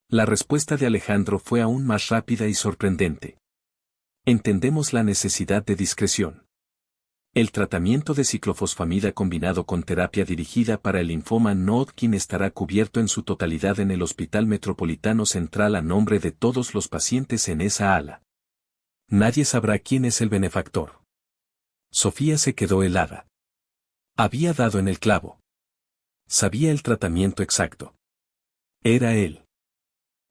La respuesta de Alejandro fue aún más rápida y sorprendente. Entendemos la necesidad de discreción. El tratamiento de ciclofosfamida combinado con terapia dirigida para el linfoma no-Hodgkin estará cubierto en su totalidad en el Hospital Metropolitano Central a nombre de todos los pacientes en esa ala. Nadie sabrá quién es el benefactor. Sofía se quedó helada. Había dado en el clavo. Sabía el tratamiento exacto. Era él.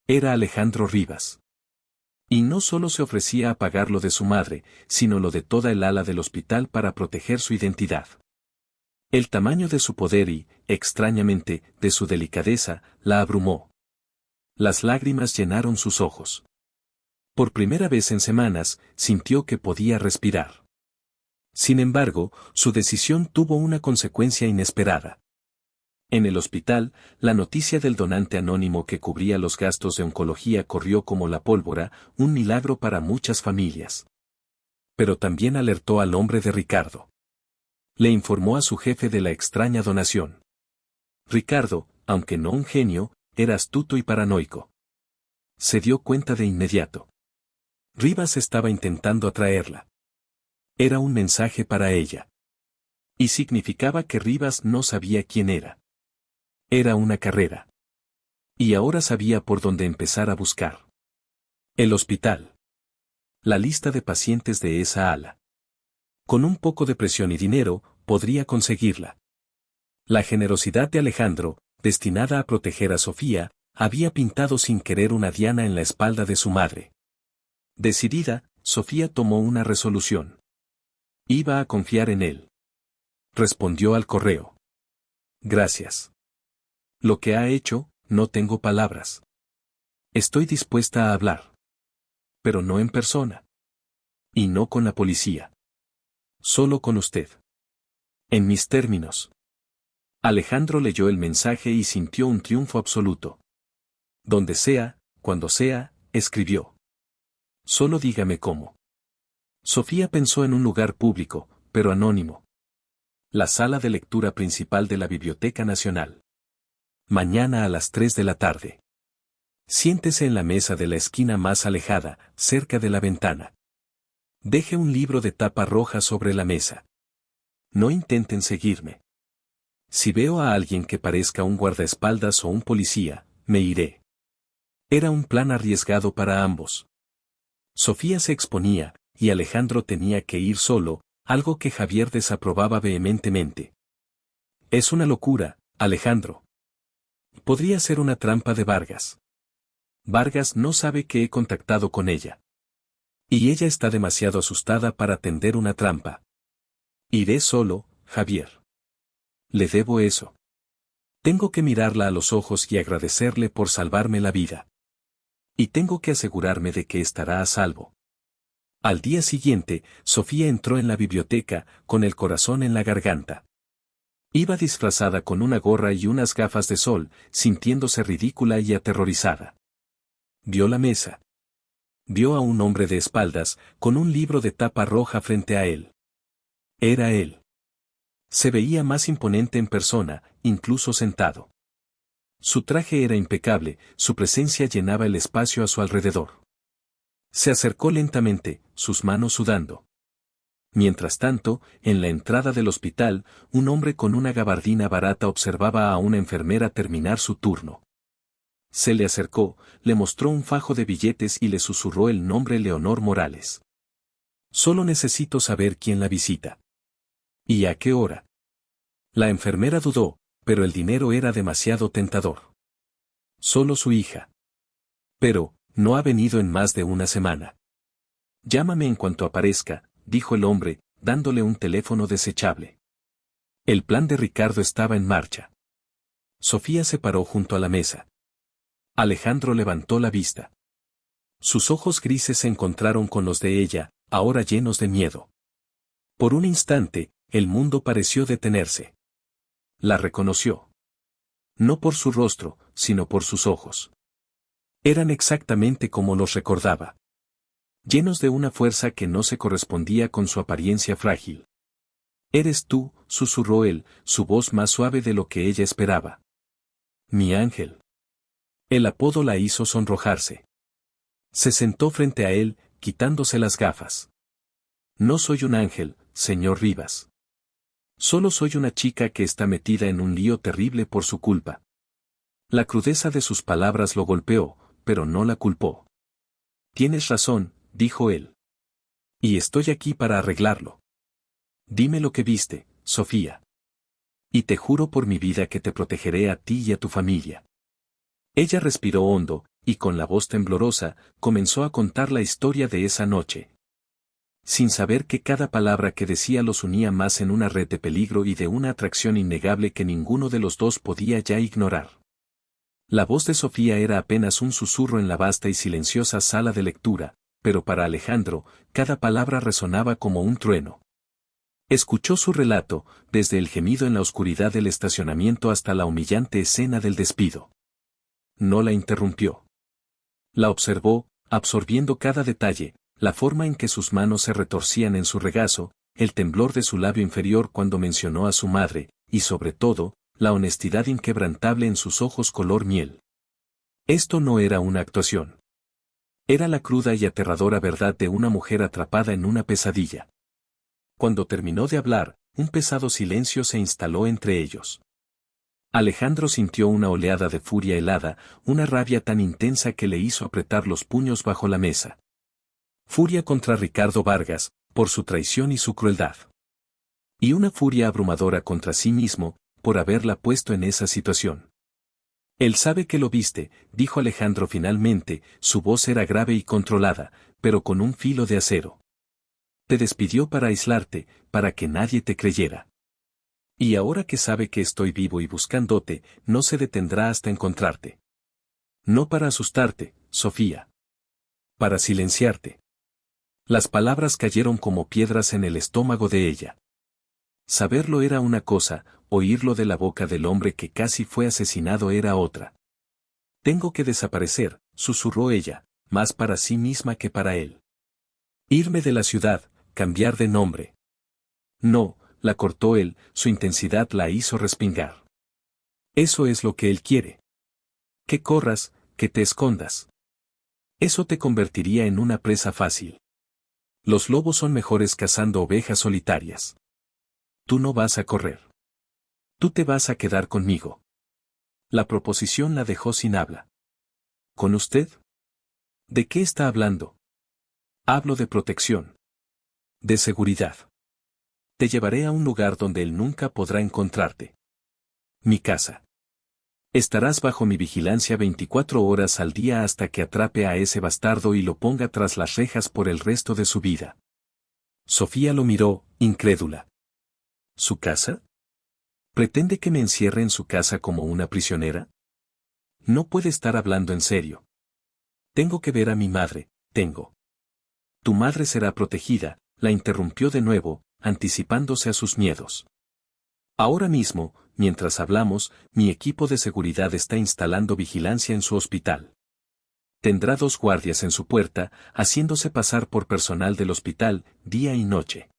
Era Alejandro Rivas. Y no solo se ofrecía a pagar lo de su madre, sino lo de toda el ala del hospital para proteger su identidad. El tamaño de su poder y, extrañamente, de su delicadeza, la abrumó. Las lágrimas llenaron sus ojos. Por primera vez en semanas, sintió que podía respirar. Sin embargo, su decisión tuvo una consecuencia inesperada. En el hospital, la noticia del donante anónimo que cubría los gastos de oncología corrió como la pólvora, un milagro para muchas familias. Pero también alertó al hombre de Ricardo. Le informó a su jefe de la extraña donación. Ricardo, aunque no un genio, era astuto y paranoico. Se dio cuenta de inmediato. Rivas estaba intentando atraerla. Era un mensaje para ella. Y significaba que Rivas no sabía quién era. Era una carrera. Y ahora sabía por dónde empezar a buscar. El hospital. La lista de pacientes de esa ala. Con un poco de presión y dinero, podría conseguirla. La generosidad de Alejandro, destinada a proteger a Sofía, había pintado sin querer una diana en la espalda de su madre. Decidida, Sofía tomó una resolución. Iba a confiar en él. Respondió al correo. Gracias. Lo que ha hecho, no tengo palabras. Estoy dispuesta a hablar. Pero no en persona. Y no con la policía. Solo con usted. En mis términos. Alejandro leyó el mensaje y sintió un triunfo absoluto. Donde sea, cuando sea, escribió. Solo dígame cómo. Sofía pensó en un lugar público, pero anónimo. La sala de lectura principal de la Biblioteca Nacional. Mañana a las 3 de la tarde. Siéntese en la mesa de la esquina más alejada, cerca de la ventana. Deje un libro de tapa roja sobre la mesa. No intenten seguirme. Si veo a alguien que parezca un guardaespaldas o un policía, me iré. Era un plan arriesgado para ambos. Sofía se exponía, y Alejandro tenía que ir solo, algo que Javier desaprobaba vehementemente. Es una locura, Alejandro. Podría ser una trampa de Vargas. Vargas no sabe que he contactado con ella. Y ella está demasiado asustada para tender una trampa. Iré solo, Javier. Le debo eso. Tengo que mirarla a los ojos y agradecerle por salvarme la vida. Y tengo que asegurarme de que estará a salvo. Al día siguiente, Sofía entró en la biblioteca, con el corazón en la garganta. Iba disfrazada con una gorra y unas gafas de sol, sintiéndose ridícula y aterrorizada. Vio la mesa. Vio a un hombre de espaldas, con un libro de tapa roja frente a él. Era él. Se veía más imponente en persona, incluso sentado. Su traje era impecable, su presencia llenaba el espacio a su alrededor. Se acercó lentamente, sus manos sudando. Mientras tanto, en la entrada del hospital, un hombre con una gabardina barata observaba a una enfermera terminar su turno. Se le acercó, le mostró un fajo de billetes y le susurró el nombre Leonor Morales. Solo necesito saber quién la visita. ¿Y a qué hora? La enfermera dudó, pero el dinero era demasiado tentador. Solo su hija. Pero, no ha venido en más de una semana. Llámame en cuanto aparezca, dijo el hombre, dándole un teléfono desechable. El plan de Ricardo estaba en marcha. Sofía se paró junto a la mesa. Alejandro levantó la vista. Sus ojos grises se encontraron con los de ella, ahora llenos de miedo. Por un instante, el mundo pareció detenerse. La reconoció. No por su rostro, sino por sus ojos. Eran exactamente como los recordaba. Llenos de una fuerza que no se correspondía con su apariencia frágil. «Eres tú», susurró él, su voz más suave de lo que ella esperaba. «Mi ángel». El apodo la hizo sonrojarse. Se sentó frente a él, quitándose las gafas. «No soy un ángel, señor Rivas. Solo soy una chica que está metida en un lío terrible por su culpa». La crudeza de sus palabras lo golpeó, pero no la culpó. «Tienes razón», dijo él. «Y estoy aquí para arreglarlo. Dime lo que viste, Sofía. Y te juro por mi vida que te protegeré a ti y a tu familia». Ella respiró hondo, y con la voz temblorosa, comenzó a contar la historia de esa noche. Sin saber que cada palabra que decía los unía más en una red de peligro y de una atracción innegable que ninguno de los dos podía ya ignorar. La voz de Sofía era apenas un susurro en la vasta y silenciosa sala de lectura, pero para Alejandro, cada palabra resonaba como un trueno. Escuchó su relato, desde el gemido en la oscuridad del estacionamiento hasta la humillante escena del despido. No la interrumpió. La observó, absorbiendo cada detalle, la forma en que sus manos se retorcían en su regazo, el temblor de su labio inferior cuando mencionó a su madre, y sobre todo, la honestidad inquebrantable en sus ojos color miel. Esto no era una actuación. Era la cruda y aterradora verdad de una mujer atrapada en una pesadilla. Cuando terminó de hablar, un pesado silencio se instaló entre ellos. Alejandro sintió una oleada de furia helada, una rabia tan intensa que le hizo apretar los puños bajo la mesa. Furia contra Ricardo Vargas, por su traición y su crueldad. Y una furia abrumadora contra sí mismo, por haberla puesto en esa situación. «Él sabe que lo viste», dijo Alejandro finalmente, su voz era grave y controlada, pero con un filo de acero. «Te despidió para aislarte, para que nadie te creyera. Y ahora que sabe que estoy vivo y buscándote, no se detendrá hasta encontrarte. No para asustarte, Sofía. Para silenciarte». Las palabras cayeron como piedras en el estómago de ella. Saberlo era una cosa, oírlo de la boca del hombre que casi fue asesinado era otra. «Tengo que desaparecer», susurró ella, más para sí misma que para él. «Irme de la ciudad, cambiar de nombre». «No», la cortó él, su intensidad la hizo respingar. «Eso es lo que él quiere. Que corras, que te escondas. Eso te convertiría en una presa fácil. Los lobos son mejores cazando ovejas solitarias. Tú no vas a correr. Tú te vas a quedar conmigo». La proposición la dejó sin habla. ¿Con usted? ¿De qué está hablando? Hablo de protección. De seguridad. Te llevaré a un lugar donde él nunca podrá encontrarte. Mi casa. Estarás bajo mi vigilancia 24 horas al día hasta que atrape a ese bastardo y lo ponga tras las rejas por el resto de su vida. Sofía lo miró, incrédula. ¿Su casa? ¿Pretende que me encierre en su casa como una prisionera? No puede estar hablando en serio. Tengo que ver a mi madre, tengo. Tu madre será protegida, la interrumpió de nuevo, anticipándose a sus miedos. Ahora mismo, mientras hablamos, mi equipo de seguridad está instalando vigilancia en su hospital. Tendrá 2 guardias en su puerta, haciéndose pasar por personal del hospital, día y noche.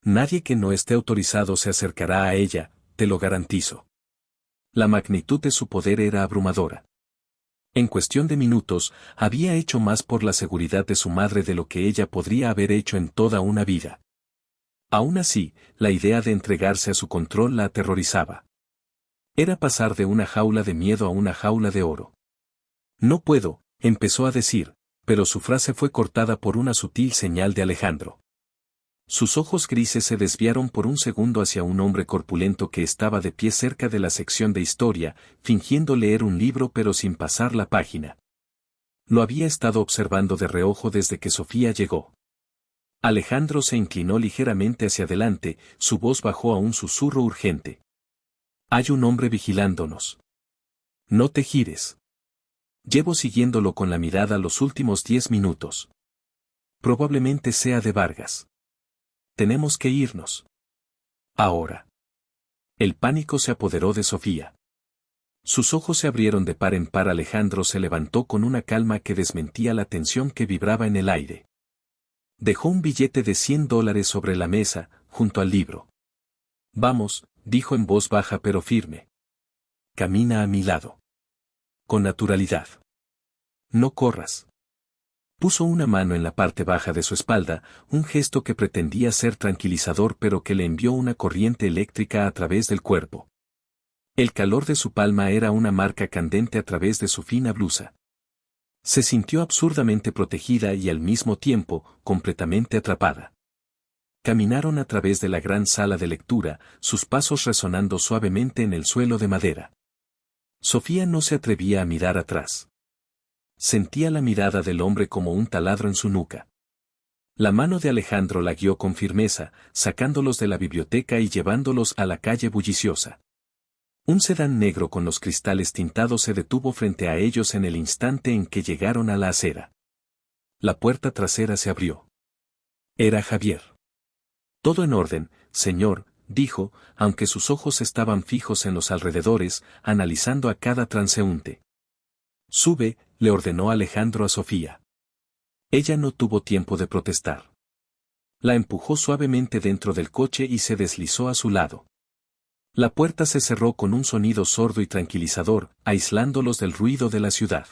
Nadie que no esté autorizado se acercará a ella, te lo garantizo. La magnitud de su poder era abrumadora. En cuestión de minutos, había hecho más por la seguridad de su madre de lo que ella podría haber hecho en toda una vida. Aún así, la idea de entregarse a su control la aterrorizaba. Era pasar de una jaula de miedo a una jaula de oro. «No puedo», empezó a decir, pero su frase fue cortada por una sutil señal de Alejandro. Sus ojos grises se desviaron por un segundo hacia un hombre corpulento que estaba de pie cerca de la sección de historia, fingiendo leer un libro pero sin pasar la página. Lo había estado observando de reojo desde que Sofía llegó. Alejandro se inclinó ligeramente hacia adelante, su voz bajó a un susurro urgente. Hay un hombre vigilándonos. No te gires. Llevo siguiéndolo con la mirada los últimos 10 minutos. Probablemente sea de Vargas. Tenemos que irnos. Ahora. El pánico se apoderó de Sofía. Sus ojos se abrieron de par en par. Alejandro se levantó con una calma que desmentía la tensión que vibraba en el aire. Dejó un billete de $100 sobre la mesa, junto al libro. Vamos, dijo en voz baja pero firme. Camina a mi lado. Con naturalidad. No corras. Puso una mano en la parte baja de su espalda, un gesto que pretendía ser tranquilizador pero que le envió una corriente eléctrica a través del cuerpo. El calor de su palma era una marca candente a través de su fina blusa. Se sintió absurdamente protegida y al mismo tiempo, completamente atrapada. Caminaron a través de la gran sala de lectura, sus pasos resonando suavemente en el suelo de madera. Sofía no se atrevía a mirar atrás. Sentía la mirada del hombre como un taladro en su nuca. La mano de Alejandro la guió con firmeza, sacándolos de la biblioteca y llevándolos a la calle bulliciosa. Un sedán negro con los cristales tintados se detuvo frente a ellos en el instante en que llegaron a la acera. La puerta trasera se abrió. Era Javier. Todo en orden, señor, dijo, aunque sus ojos estaban fijos en los alrededores, analizando a cada transeúnte. Sube, le ordenó Alejandro a Sofía. Ella no tuvo tiempo de protestar. La empujó suavemente dentro del coche y se deslizó a su lado. La puerta se cerró con un sonido sordo y tranquilizador, aislándolos del ruido de la ciudad.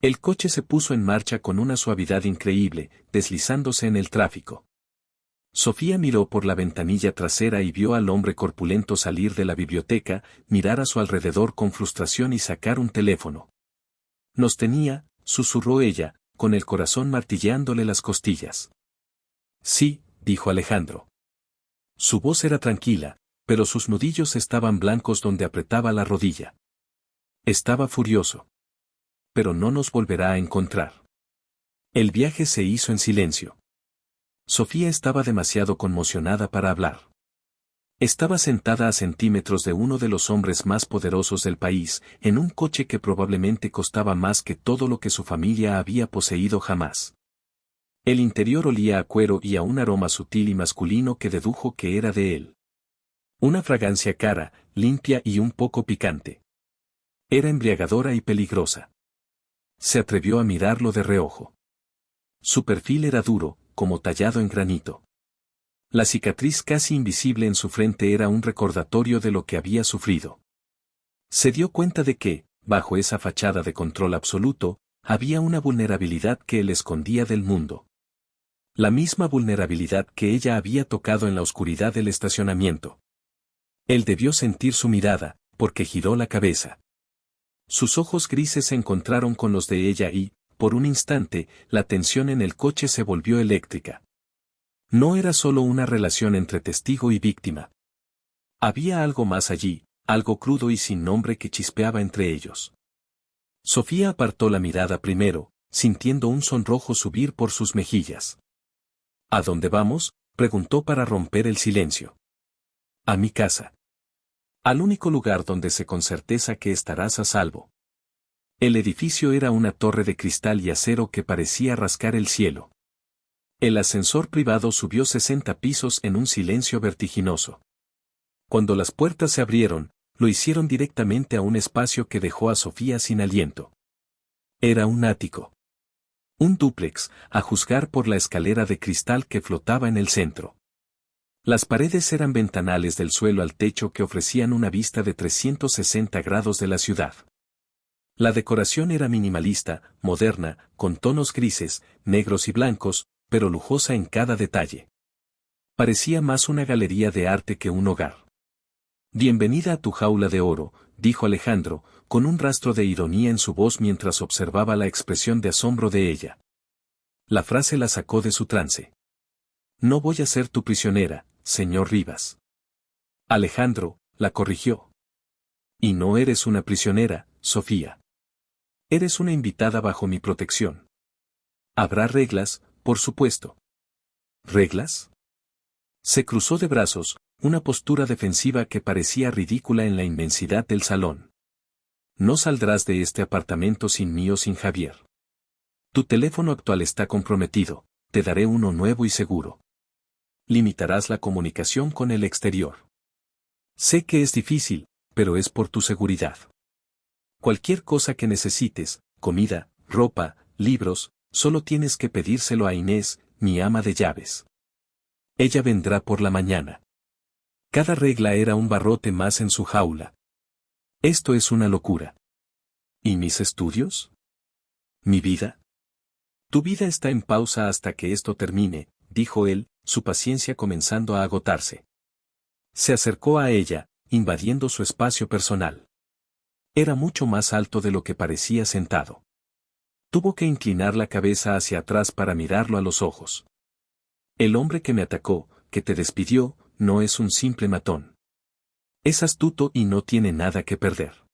El coche se puso en marcha con una suavidad increíble, deslizándose en el tráfico. Sofía miró por la ventanilla trasera y vio al hombre corpulento salir de la biblioteca, mirar a su alrededor con frustración y sacar un teléfono. Nos tenía, susurró ella, con el corazón martilleándole las costillas. Sí, dijo Alejandro. Su voz era tranquila, pero sus nudillos estaban blancos donde apretaba la rodilla. Estaba furioso. Pero no nos volverá a encontrar. El viaje se hizo en silencio. Sofía estaba demasiado conmocionada para hablar. Estaba sentada a centímetros de uno de los hombres más poderosos del país, en un coche que probablemente costaba más que todo lo que su familia había poseído jamás. El interior olía a cuero y a un aroma sutil y masculino que dedujo que era de él. Una fragancia cara, limpia y un poco picante. Era embriagadora y peligrosa. Se atrevió a mirarlo de reojo. Su perfil era duro, como tallado en granito. La cicatriz casi invisible en su frente era un recordatorio de lo que había sufrido. Se dio cuenta de que, bajo esa fachada de control absoluto, había una vulnerabilidad que él escondía del mundo. La misma vulnerabilidad que ella había tocado en la oscuridad del estacionamiento. Él debió sentir su mirada, porque giró la cabeza. Sus ojos grises se encontraron con los de ella y, por un instante, la tensión en el coche se volvió eléctrica. No era solo una relación entre testigo y víctima. Había algo más allí, algo crudo y sin nombre que chispeaba entre ellos. Sofía apartó la mirada primero, sintiendo un sonrojo subir por sus mejillas. ¿A dónde vamos?, preguntó para romper el silencio. A mi casa. Al único lugar donde sé con certeza que estarás a salvo. El edificio era una torre de cristal y acero que parecía rascar el cielo. El ascensor privado subió 60 pisos en un silencio vertiginoso. Cuando las puertas se abrieron, lo hicieron directamente a un espacio que dejó a Sofía sin aliento. Era un ático. Un dúplex, a juzgar por la escalera de cristal que flotaba en el centro. Las paredes eran ventanales del suelo al techo que ofrecían una vista de 360 grados de la ciudad. La decoración era minimalista, moderna, con tonos grises, negros y blancos, pero lujosa en cada detalle. Parecía más una galería de arte que un hogar. Bienvenida a tu jaula de oro, dijo Alejandro, con un rastro de ironía en su voz mientras observaba la expresión de asombro de ella. La frase la sacó de su trance. No voy a ser tu prisionera, señor Rivas. Alejandro, la corrigió. Y no eres una prisionera, Sofía. Eres una invitada bajo mi protección. Habrá reglas, por supuesto. ¿Reglas? Se cruzó de brazos, una postura defensiva que parecía ridícula en la inmensidad del salón. No saldrás de este apartamento sin mí o sin Javier. Tu teléfono actual está comprometido, te daré uno nuevo y seguro. Limitarás la comunicación con el exterior. Sé que es difícil, pero es por tu seguridad. Cualquier cosa que necesites, comida, ropa, libros, solo tienes que pedírselo a Inés, mi ama de llaves. Ella vendrá por la mañana. Cada regla era un barrote más en su jaula. Esto es una locura. ¿Y mis estudios? ¿Mi vida? Tu vida está en pausa hasta que esto termine, dijo él, su paciencia comenzando a agotarse. Se acercó a ella, invadiendo su espacio personal. Era mucho más alto de lo que parecía sentado. Tuvo que inclinar la cabeza hacia atrás para mirarlo a los ojos. El hombre que me atacó, que te despidió, no es un simple matón. Es astuto y no tiene nada que perder.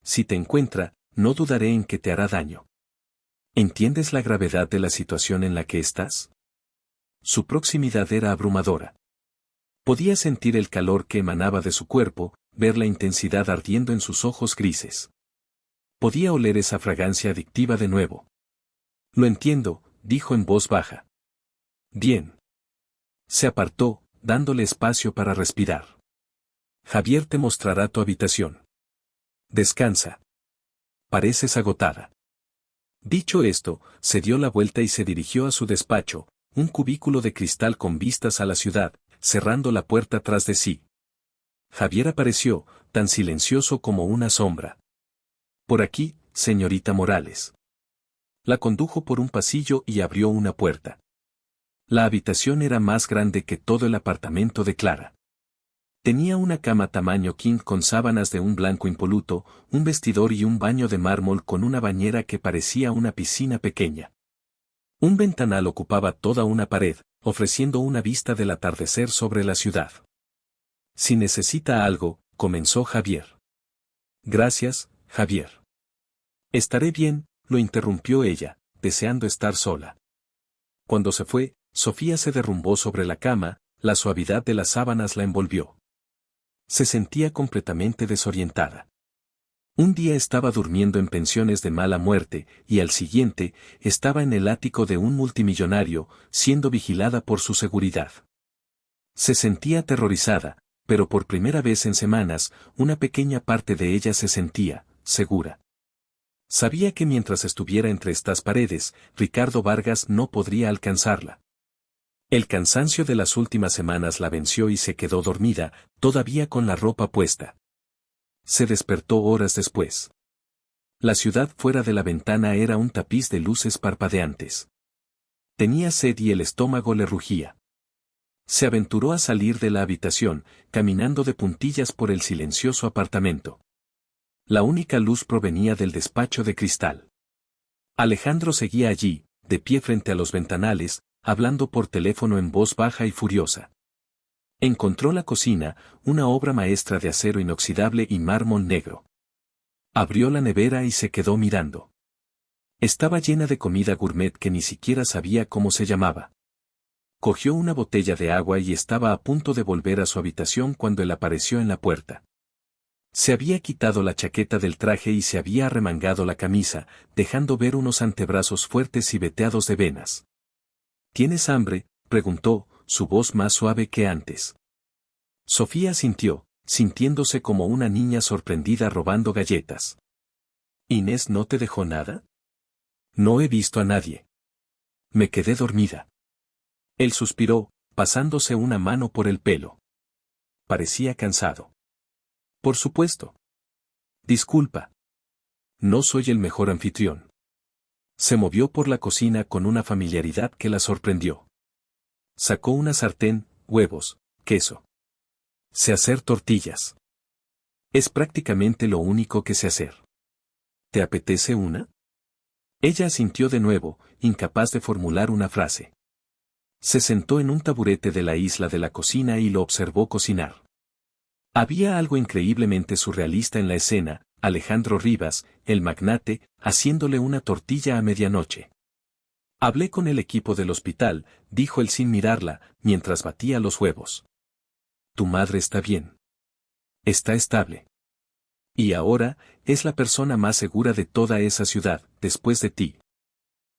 Si te encuentra, no dudaré en que te hará daño. ¿Entiendes la gravedad de la situación en la que estás? Su proximidad era abrumadora. Podía sentir el calor que emanaba de su cuerpo, ver la intensidad ardiendo en sus ojos grises. Podía oler esa fragancia adictiva de nuevo. Lo entiendo, dijo en voz baja. Bien. Se apartó, dándole espacio para respirar. Javier te mostrará tu habitación. Descansa. Pareces agotada. Dicho esto, se dio la vuelta y se dirigió a su despacho, un cubículo de cristal con vistas a la ciudad, cerrando la puerta tras de sí. Javier apareció, tan silencioso como una sombra. Por aquí, señorita Morales. La condujo por un pasillo y abrió una puerta. La habitación era más grande que todo el apartamento de Clara. Tenía una cama tamaño king con sábanas de un blanco impoluto, un vestidor y un baño de mármol con una bañera que parecía una piscina pequeña. Un ventanal ocupaba toda una pared, ofreciendo una vista del atardecer sobre la ciudad. Si necesita algo, comenzó Javier. Gracias, Javier. Estaré bien, lo interrumpió ella, deseando estar sola. Cuando se fue, Sofía se derrumbó sobre la cama, la suavidad de las sábanas la envolvió. Se sentía completamente desorientada. Un día estaba durmiendo en pensiones de mala muerte, y al siguiente, estaba en el ático de un multimillonario, siendo vigilada por su seguridad. Se sentía aterrorizada, pero por primera vez en semanas, una pequeña parte de ella se sentía segura. Sabía que mientras estuviera entre estas paredes, Ricardo Vargas no podría alcanzarla. El cansancio de las últimas semanas la venció y se quedó dormida, todavía con la ropa puesta. Se despertó horas después. La ciudad fuera de la ventana era un tapiz de luces parpadeantes. Tenía sed y el estómago le rugía. Se aventuró a salir de la habitación, caminando de puntillas por el silencioso apartamento. La única luz provenía del despacho de cristal. Alejandro seguía allí, de pie frente a los ventanales, hablando por teléfono en voz baja y furiosa. Encontró la cocina, una obra maestra de acero inoxidable y mármol negro. Abrió la nevera y se quedó mirando. Estaba llena de comida gourmet que ni siquiera sabía cómo se llamaba. Cogió una botella de agua y estaba a punto de volver a su habitación cuando él apareció en la puerta. Se había quitado la chaqueta del traje y se había arremangado la camisa, dejando ver unos antebrazos fuertes y veteados de venas. ¿Tienes hambre?, preguntó, su voz más suave que antes. Sofía asintió, sintiéndose como una niña sorprendida robando galletas. ¿Inés no te dejó nada? No he visto a nadie. Me quedé dormida. Él suspiró, pasándose una mano por el pelo. Parecía cansado. Por supuesto. Disculpa. No soy el mejor anfitrión. Se movió por la cocina con una familiaridad que la sorprendió. Sacó una sartén, huevos, queso. Sé hacer tortillas. Es prácticamente lo único que sé hacer. ¿Te apetece una? Ella asintió de nuevo, incapaz de formular una frase. Se sentó en un taburete de la isla de la cocina y lo observó cocinar. Había algo increíblemente surrealista en la escena, Alejandro Rivas, el magnate, haciéndole una tortilla a medianoche. Hablé con el equipo del hospital, dijo él sin mirarla, mientras batía los huevos. Tu madre está bien. Está estable. Y ahora, es la persona más segura de toda esa ciudad, después de ti.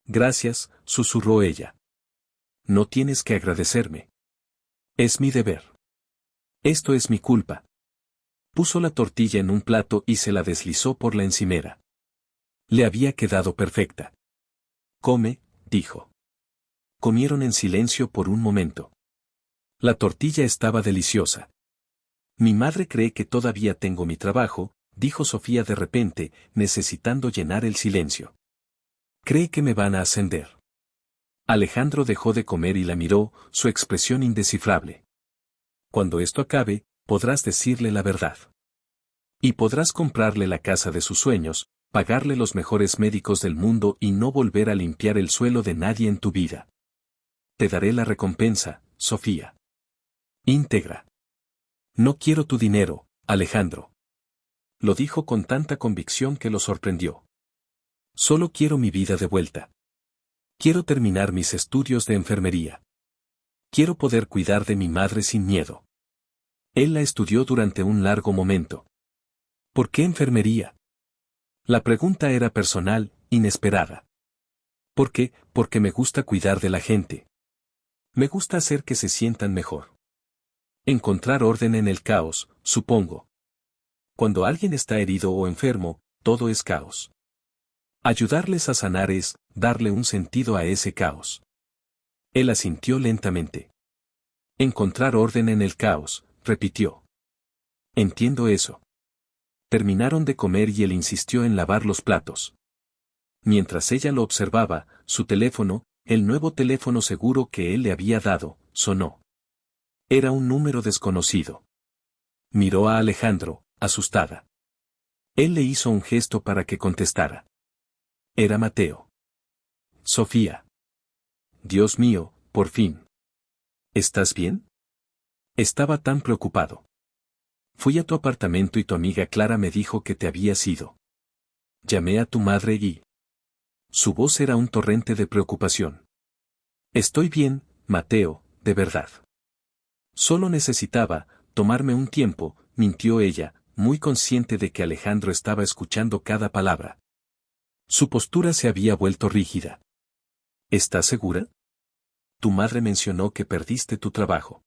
Gracias, susurró ella. No tienes que agradecerme. Es mi deber. Esto es mi culpa. Puso la tortilla en un plato y se la deslizó por la encimera. Le había quedado perfecta. Come, dijo. Comieron en silencio por un momento. La tortilla estaba deliciosa. Mi madre cree que todavía tengo mi trabajo, dijo Sofía de repente, necesitando llenar el silencio. Cree que me van a ascender. Alejandro dejó de comer y la miró, su expresión indescifrable. Cuando esto acabe, podrás decirle la verdad. Y podrás comprarle la casa de sus sueños, pagarle los mejores médicos del mundo y no volver a limpiar el suelo de nadie en tu vida. Te daré la recompensa, Sofía. Íntegra. No quiero tu dinero, Alejandro. Lo dijo con tanta convicción que lo sorprendió. Solo quiero mi vida de vuelta. Quiero terminar mis estudios de enfermería. Quiero poder cuidar de mi madre sin miedo. Él la estudió durante un largo momento. ¿Por qué enfermería? La pregunta era personal, inesperada. ¿Por qué? Porque me gusta cuidar de la gente. Me gusta hacer que se sientan mejor. Encontrar orden en el caos, supongo. Cuando alguien está herido o enfermo, todo es caos. Ayudarles a sanar es darle un sentido a ese caos. Él asintió lentamente. Encontrar orden en el caos, repitió. Entiendo eso. Terminaron de comer y él insistió en lavar los platos. Mientras ella lo observaba, su teléfono, el nuevo teléfono seguro que él le había dado, sonó. Era un número desconocido. Miró a Alejandro, asustada. Él le hizo un gesto para que contestara. Era Mateo. Sofía. Dios mío, por fin. ¿Estás bien? Estaba tan preocupado. Fui a tu apartamento y tu amiga Clara me dijo que te habías ido. Llamé a tu madre y... Su voz era un torrente de preocupación. Estoy bien, Mateo, de verdad. Solo necesitaba tomarme un tiempo, mintió ella, muy consciente de que Alejandro estaba escuchando cada palabra. Su postura se había vuelto rígida. ¿Estás segura? Tu madre mencionó que perdiste tu trabajo.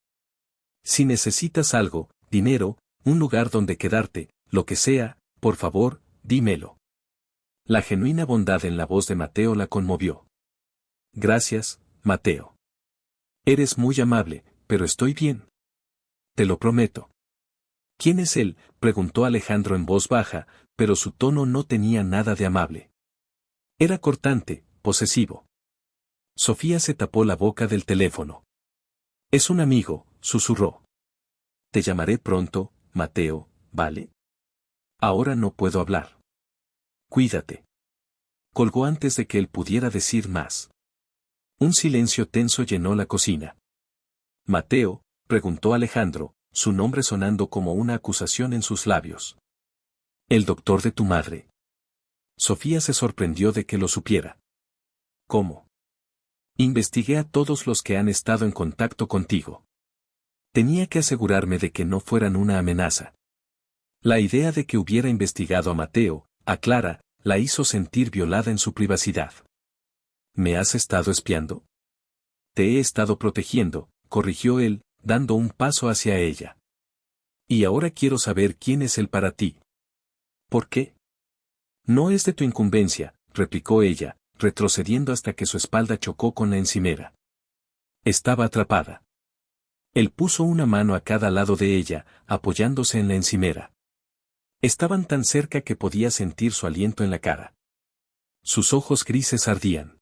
Si necesitas algo, dinero, un lugar donde quedarte, lo que sea, por favor, dímelo. La genuina bondad en la voz de Mateo la conmovió. Gracias, Mateo. Eres muy amable, pero estoy bien. Te lo prometo. ¿Quién es él?, preguntó Alejandro en voz baja, pero su tono no tenía nada de amable. Era cortante, posesivo. Sofía se tapó la boca del teléfono. Es un amigo, susurró. Te llamaré pronto, Mateo, ¿vale? Ahora no puedo hablar. Cuídate. Colgó antes de que él pudiera decir más. Un silencio tenso llenó la cocina. Mateo, preguntó Alejandro, su nombre sonando como una acusación en sus labios. ¿El doctor de tu madre? Sofía se sorprendió de que lo supiera. ¿Cómo? Investigué a todos los que han estado en contacto contigo. Tenía que asegurarme de que no fueran una amenaza. La idea de que hubiera investigado a Mateo, a Clara, la hizo sentir violada en su privacidad. ¿Me has estado espiando? Te he estado protegiendo, corrigió él, dando un paso hacia ella. Y ahora quiero saber quién es él para ti. ¿Por qué? No es de tu incumbencia, replicó ella, retrocediendo hasta que su espalda chocó con la encimera. Estaba atrapada. Él puso una mano a cada lado de ella, apoyándose en la encimera. Estaban tan cerca que podía sentir su aliento en la cara. Sus ojos grises ardían.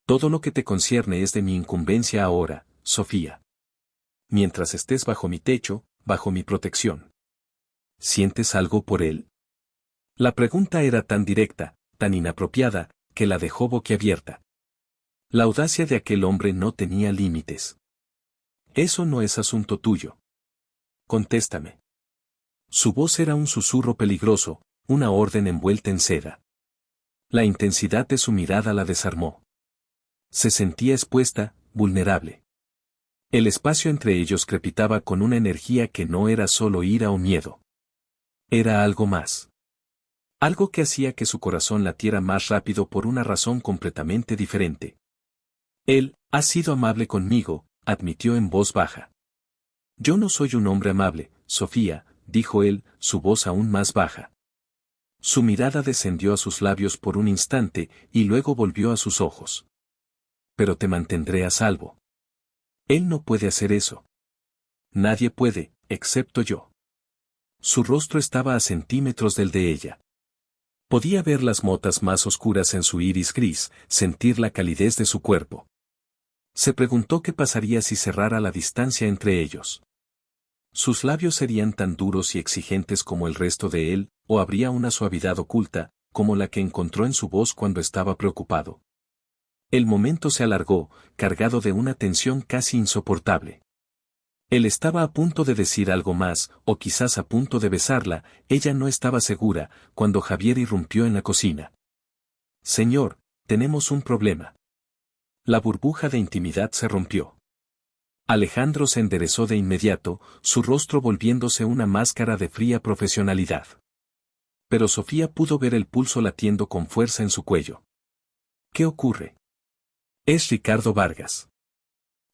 Todo lo que te concierne es de mi incumbencia ahora, Sofía. Mientras estés bajo mi techo, bajo mi protección. ¿Sientes algo por él? La pregunta era tan directa, tan inapropiada, que la dejó boquiabierta. La audacia de aquel hombre no tenía límites. Eso no es asunto tuyo. Contéstame. Su voz era un susurro peligroso, una orden envuelta en seda. La intensidad de su mirada la desarmó. Se sentía expuesta, vulnerable. El espacio entre ellos crepitaba con una energía que no era solo ira o miedo. Era algo más. Algo que hacía que su corazón latiera más rápido por una razón completamente diferente. Él ha sido amable conmigo, admitió en voz baja. Yo no soy un hombre amable, Sofía, dijo él, su voz aún más baja. Su mirada descendió a sus labios por un instante y luego volvió a sus ojos. Pero te mantendré a salvo. Él no puede hacer eso. Nadie puede, excepto yo. Su rostro estaba a centímetros del de ella. Podía ver las motas más oscuras en su iris gris, sentir la calidez de su cuerpo. Se preguntó qué pasaría si cerrara la distancia entre ellos. Sus labios serían tan duros y exigentes como el resto de él, o habría una suavidad oculta, como la que encontró en su voz cuando estaba preocupado. El momento se alargó, cargado de una tensión casi insoportable. Él estaba a punto de decir algo más, o quizás a punto de besarla, ella no estaba segura, cuando Javier irrumpió en la cocina. Señor, tenemos un problema. La burbuja de intimidad se rompió. Alejandro se enderezó de inmediato, su rostro volviéndose una máscara de fría profesionalidad. Pero Sofía pudo ver el pulso latiendo con fuerza en su cuello. ¿Qué ocurre? Es Ricardo Vargas.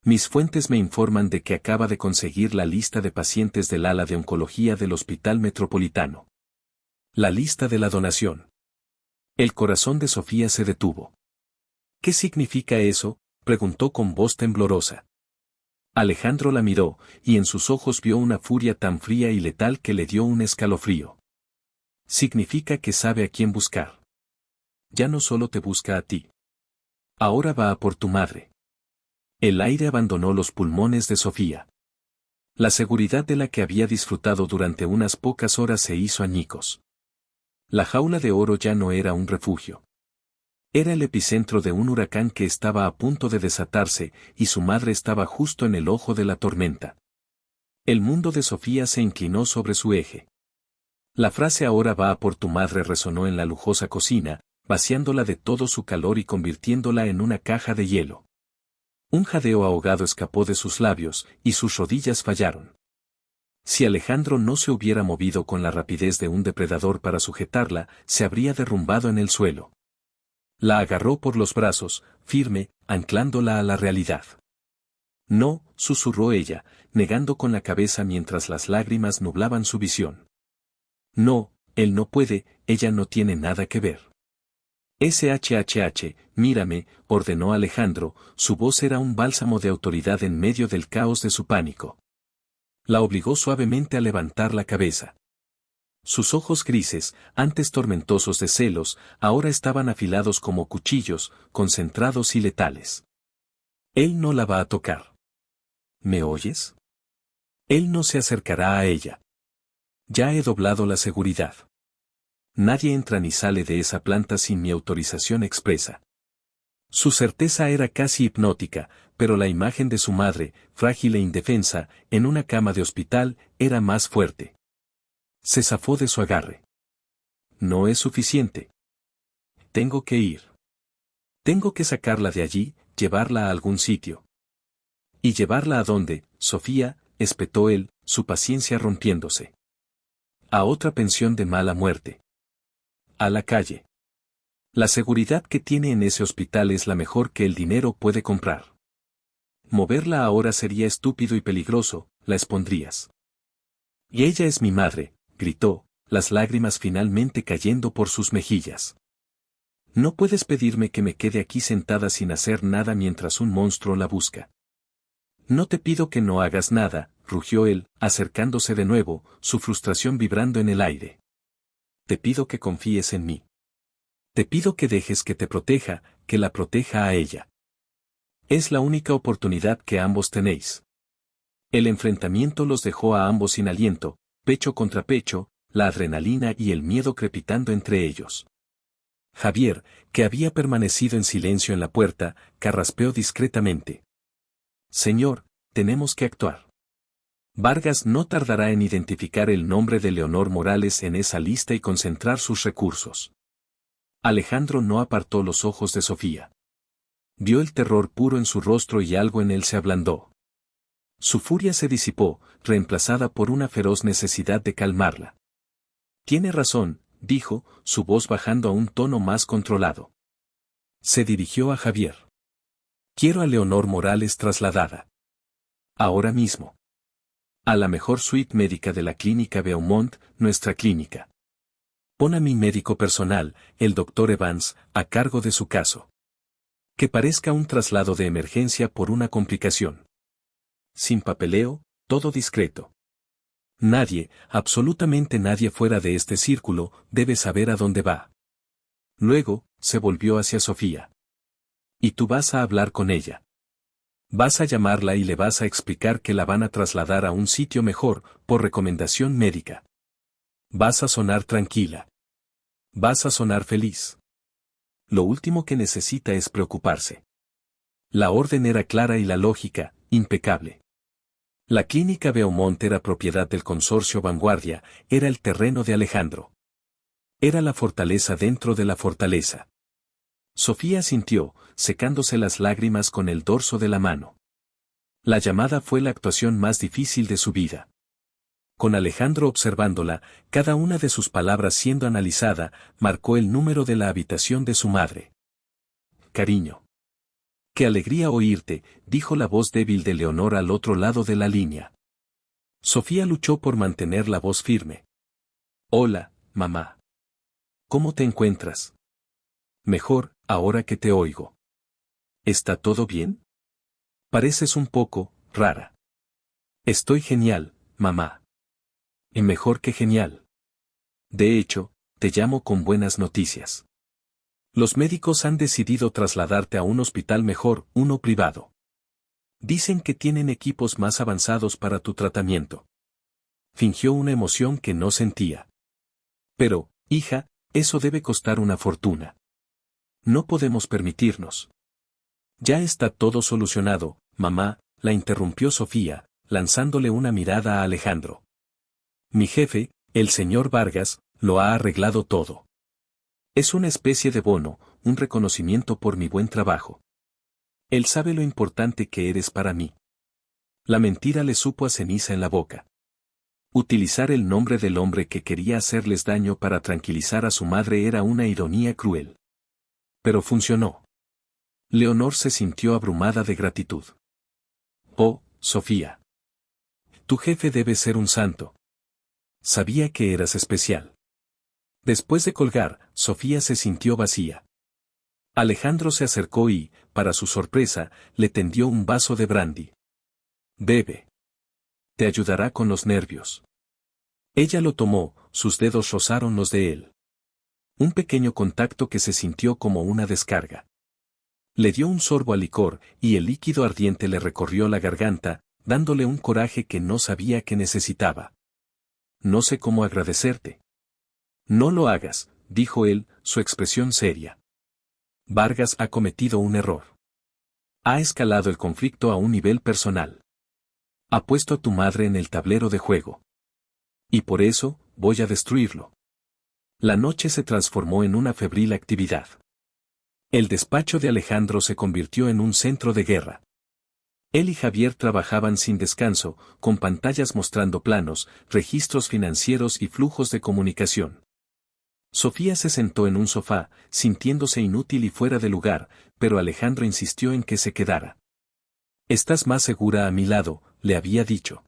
Mis fuentes me informan de que acaba de conseguir la lista de pacientes del ala de oncología del Hospital Metropolitano. La lista de la donación. El corazón de Sofía se detuvo. ¿Qué significa eso?, preguntó con voz temblorosa. Alejandro la miró, y en sus ojos vio una furia tan fría y letal que le dio un escalofrío. Significa que sabe a quién buscar. Ya no solo te busca a ti. Ahora va a por tu madre. El aire abandonó los pulmones de Sofía. La seguridad de la que había disfrutado durante unas pocas horas se hizo añicos. La jaula de oro ya no era un refugio. Era el epicentro de un huracán que estaba a punto de desatarse, y su madre estaba justo en el ojo de la tormenta. El mundo de Sofía se inclinó sobre su eje. La frase ahora va a por tu madre resonó en la lujosa cocina, vaciándola de todo su calor y convirtiéndola en una caja de hielo. Un jadeo ahogado escapó de sus labios, y sus rodillas fallaron. Si Alejandro no se hubiera movido con la rapidez de un depredador para sujetarla, se habría derrumbado en el suelo. La agarró por los brazos, firme, anclándola a la realidad. No, susurró ella, negando con la cabeza mientras las lágrimas nublaban su visión. No, él no puede, ella no tiene nada que ver. SHHH, mírame, ordenó Alejandro, su voz era un bálsamo de autoridad en medio del caos de su pánico. La obligó suavemente a levantar la cabeza. Sus ojos grises, antes tormentosos de celos, ahora estaban afilados como cuchillos, concentrados y letales. Él no la va a tocar. ¿Me oyes? Él no se acercará a ella. Ya he doblado la seguridad. Nadie entra ni sale de esa planta sin mi autorización expresa. Su certeza era casi hipnótica, pero la imagen de su madre, frágil e indefensa, en una cama de hospital, era más fuerte. Se zafó de su agarre. No es suficiente. Tengo que ir. Tengo que sacarla de allí, llevarla a algún sitio. ¿Y llevarla a dónde, Sofía?, espetó él, su paciencia rompiéndose. A otra pensión de mala muerte. A la calle. La seguridad que tiene en ese hospital es la mejor que el dinero puede comprar. Moverla ahora sería estúpido y peligroso, la expondrías. Y ella es mi madre, gritó, las lágrimas finalmente cayendo por sus mejillas. No puedes pedirme que me quede aquí sentada sin hacer nada mientras un monstruo la busca. No te pido que no hagas nada, rugió él, acercándose de nuevo, su frustración vibrando en el aire. Te pido que confíes en mí. Te pido que dejes que te proteja, que la proteja a ella. Es la única oportunidad que ambos tenéis. El enfrentamiento los dejó a ambos sin aliento, pecho contra pecho, la adrenalina y el miedo crepitando entre ellos. Javier, que había permanecido en silencio en la puerta, carraspeó discretamente. Señor, tenemos que actuar. Vargas no tardará en identificar el nombre de Leonor Morales en esa lista y concentrar sus recursos. Alejandro no apartó los ojos de Sofía. Vio el terror puro en su rostro y algo en él se ablandó. Su furia se disipó, reemplazada por una feroz necesidad de calmarla. Tiene razón, dijo, su voz bajando a un tono más controlado. Se dirigió a Javier. Quiero a Leonor Morales trasladada. Ahora mismo. A la mejor suite médica de la clínica Beaumont, nuestra clínica. Pon a mi médico personal, el doctor Evans, a cargo de su caso. Que parezca un traslado de emergencia por una complicación. Sin papeleo, todo discreto. Nadie, absolutamente nadie fuera de este círculo, debe saber a dónde va. Luego, se volvió hacia Sofía. Y tú vas a hablar con ella. Vas a llamarla y le vas a explicar que la van a trasladar a un sitio mejor, por recomendación médica. Vas a sonar tranquila. Vas a sonar feliz. Lo último que necesita es preocuparse. La orden era clara y la lógica, impecable. La clínica Beaumont era propiedad del consorcio Vanguardia, era el terreno de Alejandro. Era la fortaleza dentro de la fortaleza. Sofía sintió, secándose las lágrimas con el dorso de la mano. La llamada fue la actuación más difícil de su vida. Con Alejandro observándola, cada una de sus palabras siendo analizada, marcó el número de la habitación de su madre. Cariño. Qué alegría oírte, dijo la voz débil de Leonor al otro lado de la línea. Sofía luchó por mantener la voz firme. Hola, mamá. ¿Cómo te encuentras? Mejor, ahora que te oigo. ¿Está todo bien? Pareces un poco rara. Estoy genial, mamá. Y mejor que genial. De hecho, te llamo con buenas noticias. Los médicos han decidido trasladarte a un hospital mejor, uno privado. Dicen que tienen equipos más avanzados para tu tratamiento. Fingió una emoción que no sentía. Pero, hija, eso debe costar una fortuna. No podemos permitirnos. Ya está todo solucionado, mamá, la interrumpió Sofía, lanzándole una mirada a Alejandro. Mi jefe, el señor Vargas, lo ha arreglado todo. Es una especie de bono, un reconocimiento por mi buen trabajo. Él sabe lo importante que eres para mí. La mentira le supo a ceniza en la boca. Utilizar el nombre del hombre que quería hacerles daño para tranquilizar a su madre era una ironía cruel. Pero funcionó. Leonor se sintió abrumada de gratitud. Oh, Sofía. Tu jefe debe ser un santo. Sabía que eras especial. Después de colgar, Sofía se sintió vacía. Alejandro se acercó y, para su sorpresa, le tendió un vaso de brandy. Bebe. Te ayudará con los nervios. Ella lo tomó, sus dedos rozaron los de él. Un pequeño contacto que se sintió como una descarga. Le dio un sorbo al licor, y el líquido ardiente le recorrió la garganta, dándole un coraje que no sabía que necesitaba. No sé cómo agradecerte. No lo hagas, dijo él, su expresión seria. Vargas ha cometido un error. Ha escalado el conflicto a un nivel personal. Ha puesto a tu madre en el tablero de juego. Y por eso, voy a destruirlo. La noche se transformó en una febril actividad. El despacho de Alejandro se convirtió en un centro de guerra. Él y Javier trabajaban sin descanso, con pantallas mostrando planos, registros financieros y flujos de comunicación. Sofía se sentó en un sofá, sintiéndose inútil y fuera de lugar, pero Alejandro insistió en que se quedara. Estás más segura a mi lado, le había dicho.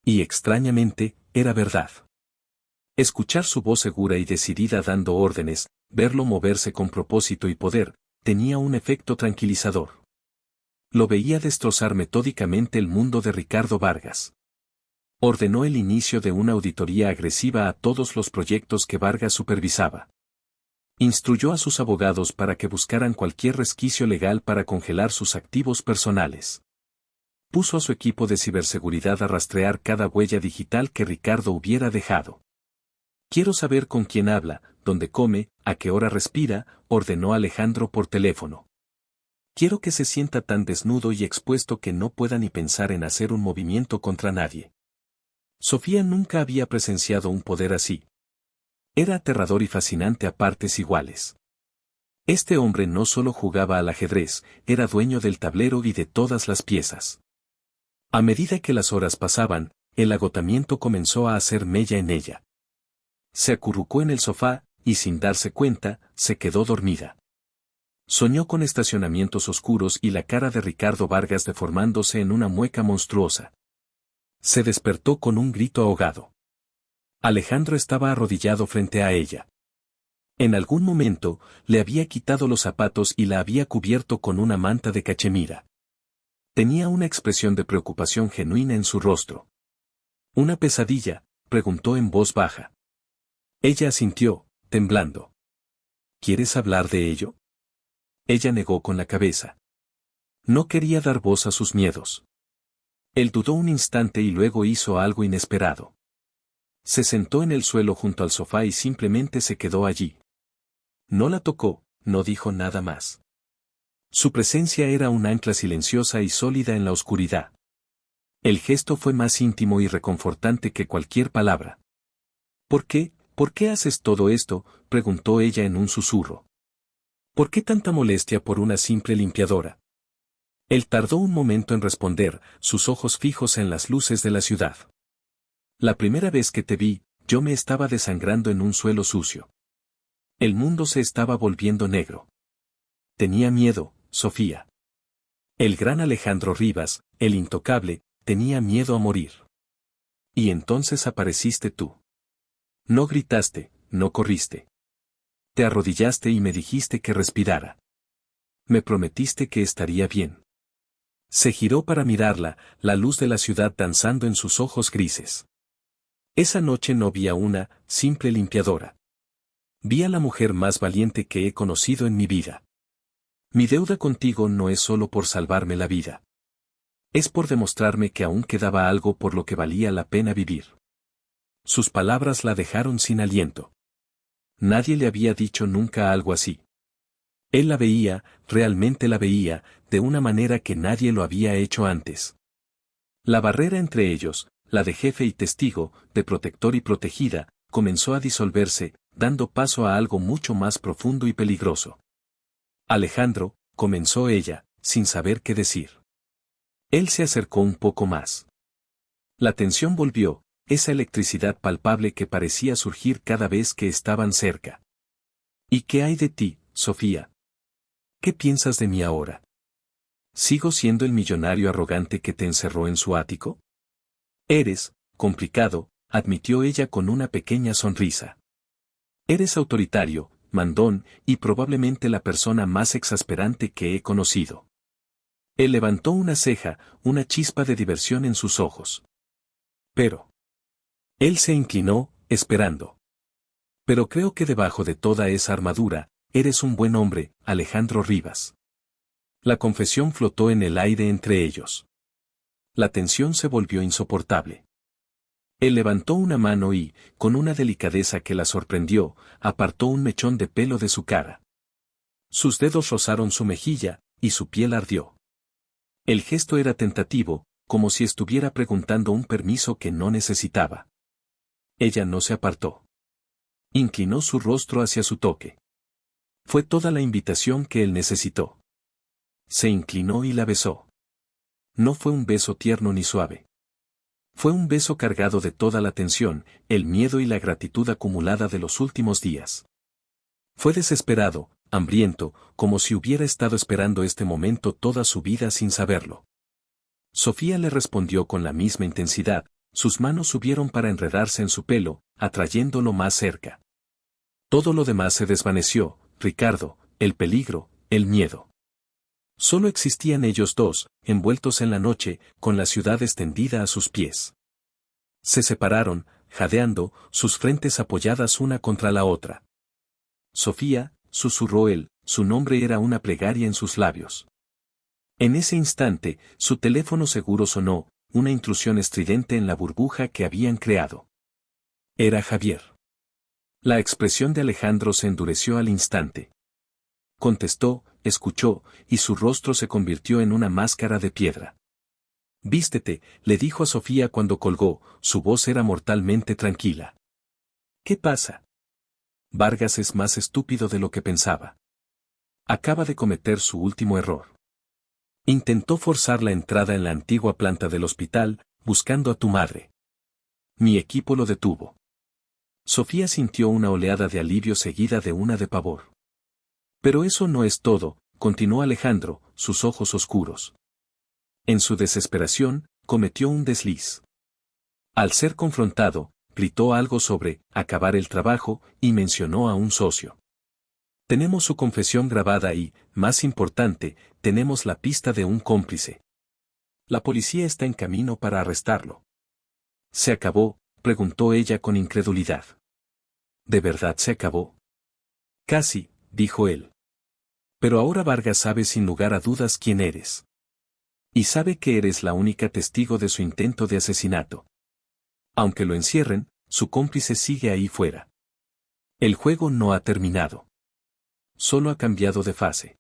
Y extrañamente, era verdad. Escuchar su voz segura y decidida dando órdenes, verlo moverse con propósito y poder, tenía un efecto tranquilizador. Lo veía destrozar metódicamente el mundo de Ricardo Vargas. Ordenó el inicio de una auditoría agresiva a todos los proyectos que Vargas supervisaba. Instruyó a sus abogados para que buscaran cualquier resquicio legal para congelar sus activos personales. Puso a su equipo de ciberseguridad a rastrear cada huella digital que Ricardo hubiera dejado. Quiero saber con quién habla, dónde come, a qué hora respira, ordenó Alejandro por teléfono. Quiero que se sienta tan desnudo y expuesto que no pueda ni pensar en hacer un movimiento contra nadie. Sofía nunca había presenciado un poder así. Era aterrador y fascinante a partes iguales. Este hombre no solo jugaba al ajedrez, era dueño del tablero y de todas las piezas. A medida que las horas pasaban, el agotamiento comenzó a hacer mella en ella. Se acurrucó en el sofá, y sin darse cuenta, se quedó dormida. Soñó con estacionamientos oscuros y la cara de Ricardo Vargas deformándose en una mueca monstruosa. Se despertó con un grito ahogado. Alejandro estaba arrodillado frente a ella. En algún momento, le había quitado los zapatos y la había cubierto con una manta de cachemira. Tenía una expresión de preocupación genuina en su rostro. ¿Una pesadilla?, preguntó en voz baja. Ella asintió, temblando. ¿Quieres hablar de ello? Ella negó con la cabeza. No quería dar voz a sus miedos. Él dudó un instante y luego hizo algo inesperado. Se sentó en el suelo junto al sofá y simplemente se quedó allí. No la tocó, no dijo nada más. Su presencia era un ancla silenciosa y sólida en la oscuridad. El gesto fue más íntimo y reconfortante que cualquier palabra. ¿Por qué? ¿Por qué haces todo esto?, preguntó ella en un susurro. ¿Por qué tanta molestia por una simple limpiadora? Él tardó un momento en responder, sus ojos fijos en las luces de la ciudad. La primera vez que te vi, yo me estaba desangrando en un suelo sucio. El mundo se estaba volviendo negro. Tenía miedo, Sofía. El gran Alejandro Rivas, el intocable, tenía miedo a morir. Y entonces apareciste tú. No gritaste, no corriste. Te arrodillaste y me dijiste que respirara. Me prometiste que estaría bien. Se giró para mirarla, la luz de la ciudad danzando en sus ojos grises. Esa noche no vi a una simple limpiadora. Vi a la mujer más valiente que he conocido en mi vida. Mi deuda contigo no es solo por salvarme la vida. Es por demostrarme que aún quedaba algo por lo que valía la pena vivir. Sus palabras la dejaron sin aliento. Nadie le había dicho nunca algo así. Él la veía, realmente la veía, de una manera que nadie lo había hecho antes. La barrera entre ellos, la de jefe y testigo, de protector y protegida, comenzó a disolverse, dando paso a algo mucho más profundo y peligroso. Alejandro, comenzó ella, sin saber qué decir. Él se acercó un poco más. La tensión volvió, esa electricidad palpable que parecía surgir cada vez que estaban cerca. ¿Y qué hay de ti, Sofía? ¿Qué piensas de mí ahora? ¿Sigo siendo el millonario arrogante que te encerró en su ático? Eres, complicado, admitió ella con una pequeña sonrisa. Eres autoritario, mandón, y probablemente la persona más exasperante que he conocido. Él levantó una ceja, una chispa de diversión en sus ojos. Pero. Él se inclinó, esperando. Pero creo que debajo de toda esa armadura, eres un buen hombre, Alejandro Rivas. La confesión flotó en el aire entre ellos. La tensión se volvió insoportable. Él levantó una mano y, con una delicadeza que la sorprendió, apartó un mechón de pelo de su cara. Sus dedos rozaron su mejilla, y su piel ardió. El gesto era tentativo, como si estuviera preguntando un permiso que no necesitaba. Ella no se apartó. Inclinó su rostro hacia su toque. Fue toda la invitación que él necesitó. Se inclinó y la besó. No fue un beso tierno ni suave. Fue un beso cargado de toda la tensión, el miedo y la gratitud acumulada de los últimos días. Fue desesperado, hambriento, como si hubiera estado esperando este momento toda su vida sin saberlo. Sofía le respondió con la misma intensidad, sus manos subieron para enredarse en su pelo, atrayéndolo más cerca. Todo lo demás se desvaneció, Ricardo, el peligro, el miedo. Solo existían ellos dos, envueltos en la noche, con la ciudad extendida a sus pies. Se separaron, jadeando, sus frentes apoyadas una contra la otra. Sofía, susurró él, su nombre era una plegaria en sus labios. En ese instante, su teléfono seguro sonó, una intrusión estridente en la burbuja que habían creado. Era Javier. La expresión de Alejandro se endureció al instante. Contestó, escuchó, y su rostro se convirtió en una máscara de piedra. Vístete, le dijo a Sofía cuando colgó, su voz era mortalmente tranquila. ¿Qué pasa? Vargas es más estúpido de lo que pensaba. Acaba de cometer su último error. Intentó forzar la entrada en la antigua planta del hospital, buscando a tu madre. Mi equipo lo detuvo. Sofía sintió una oleada de alivio seguida de una de pavor. Pero eso no es todo, continuó Alejandro, sus ojos oscuros. En su desesperación, cometió un desliz. Al ser confrontado, gritó algo sobre acabar el trabajo y mencionó a un socio. Tenemos su confesión grabada y, más importante, tenemos la pista de un cómplice. La policía está en camino para arrestarlo. ¿Se acabó?, preguntó ella con incredulidad. ¿De verdad se acabó? Casi, dijo él. Pero ahora Vargas sabe sin lugar a dudas quién eres. Y sabe que eres la única testigo de su intento de asesinato. Aunque lo encierren, su cómplice sigue ahí fuera. El juego no ha terminado. Solo ha cambiado de fase.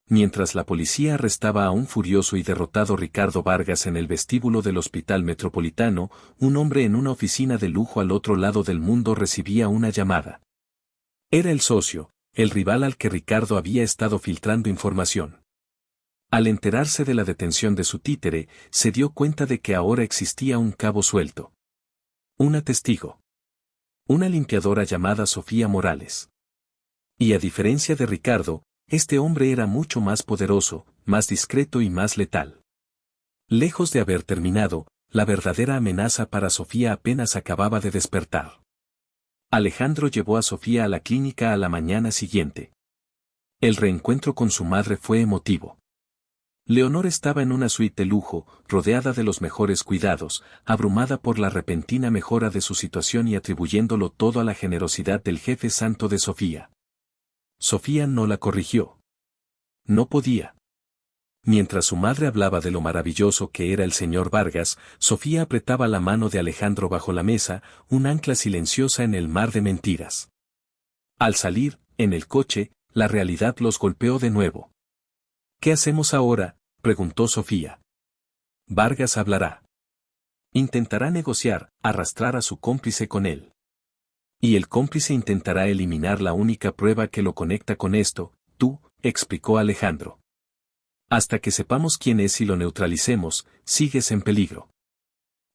Mientras la policía arrestaba a un furioso y derrotado Ricardo Vargas en el vestíbulo del Hospital Metropolitano, un hombre en una oficina de lujo al otro lado del mundo recibía una llamada. Era el socio, el rival al que Ricardo había estado filtrando información. Al enterarse de la detención de su títere, se dio cuenta de que ahora existía un cabo suelto. Una testigo. Una limpiadora llamada Sofía Morales. Y a diferencia de Ricardo, este hombre era mucho más poderoso, más discreto y más letal. Lejos de haber terminado, la verdadera amenaza para Sofía apenas acababa de despertar. Alejandro llevó a Sofía a la clínica a la mañana siguiente. El reencuentro con su madre fue emotivo. Leonor estaba en una suite de lujo, rodeada de los mejores cuidados, abrumada por la repentina mejora de su situación y atribuyéndolo todo a la generosidad del jefe santo de Sofía. Sofía no la corrigió. No podía. Mientras su madre hablaba de lo maravilloso que era el señor Vargas, Sofía apretaba la mano de Alejandro bajo la mesa, un ancla silenciosa en el mar de mentiras. Al salir, en el coche, la realidad los golpeó de nuevo. ¿Qué hacemos ahora?, preguntó Sofía. Vargas hablará. Intentará negociar, arrastrar a su cómplice con él. Y el cómplice intentará eliminar la única prueba que lo conecta con esto, tú, explicó Alejandro. Hasta que sepamos quién es y lo neutralicemos, sigues en peligro.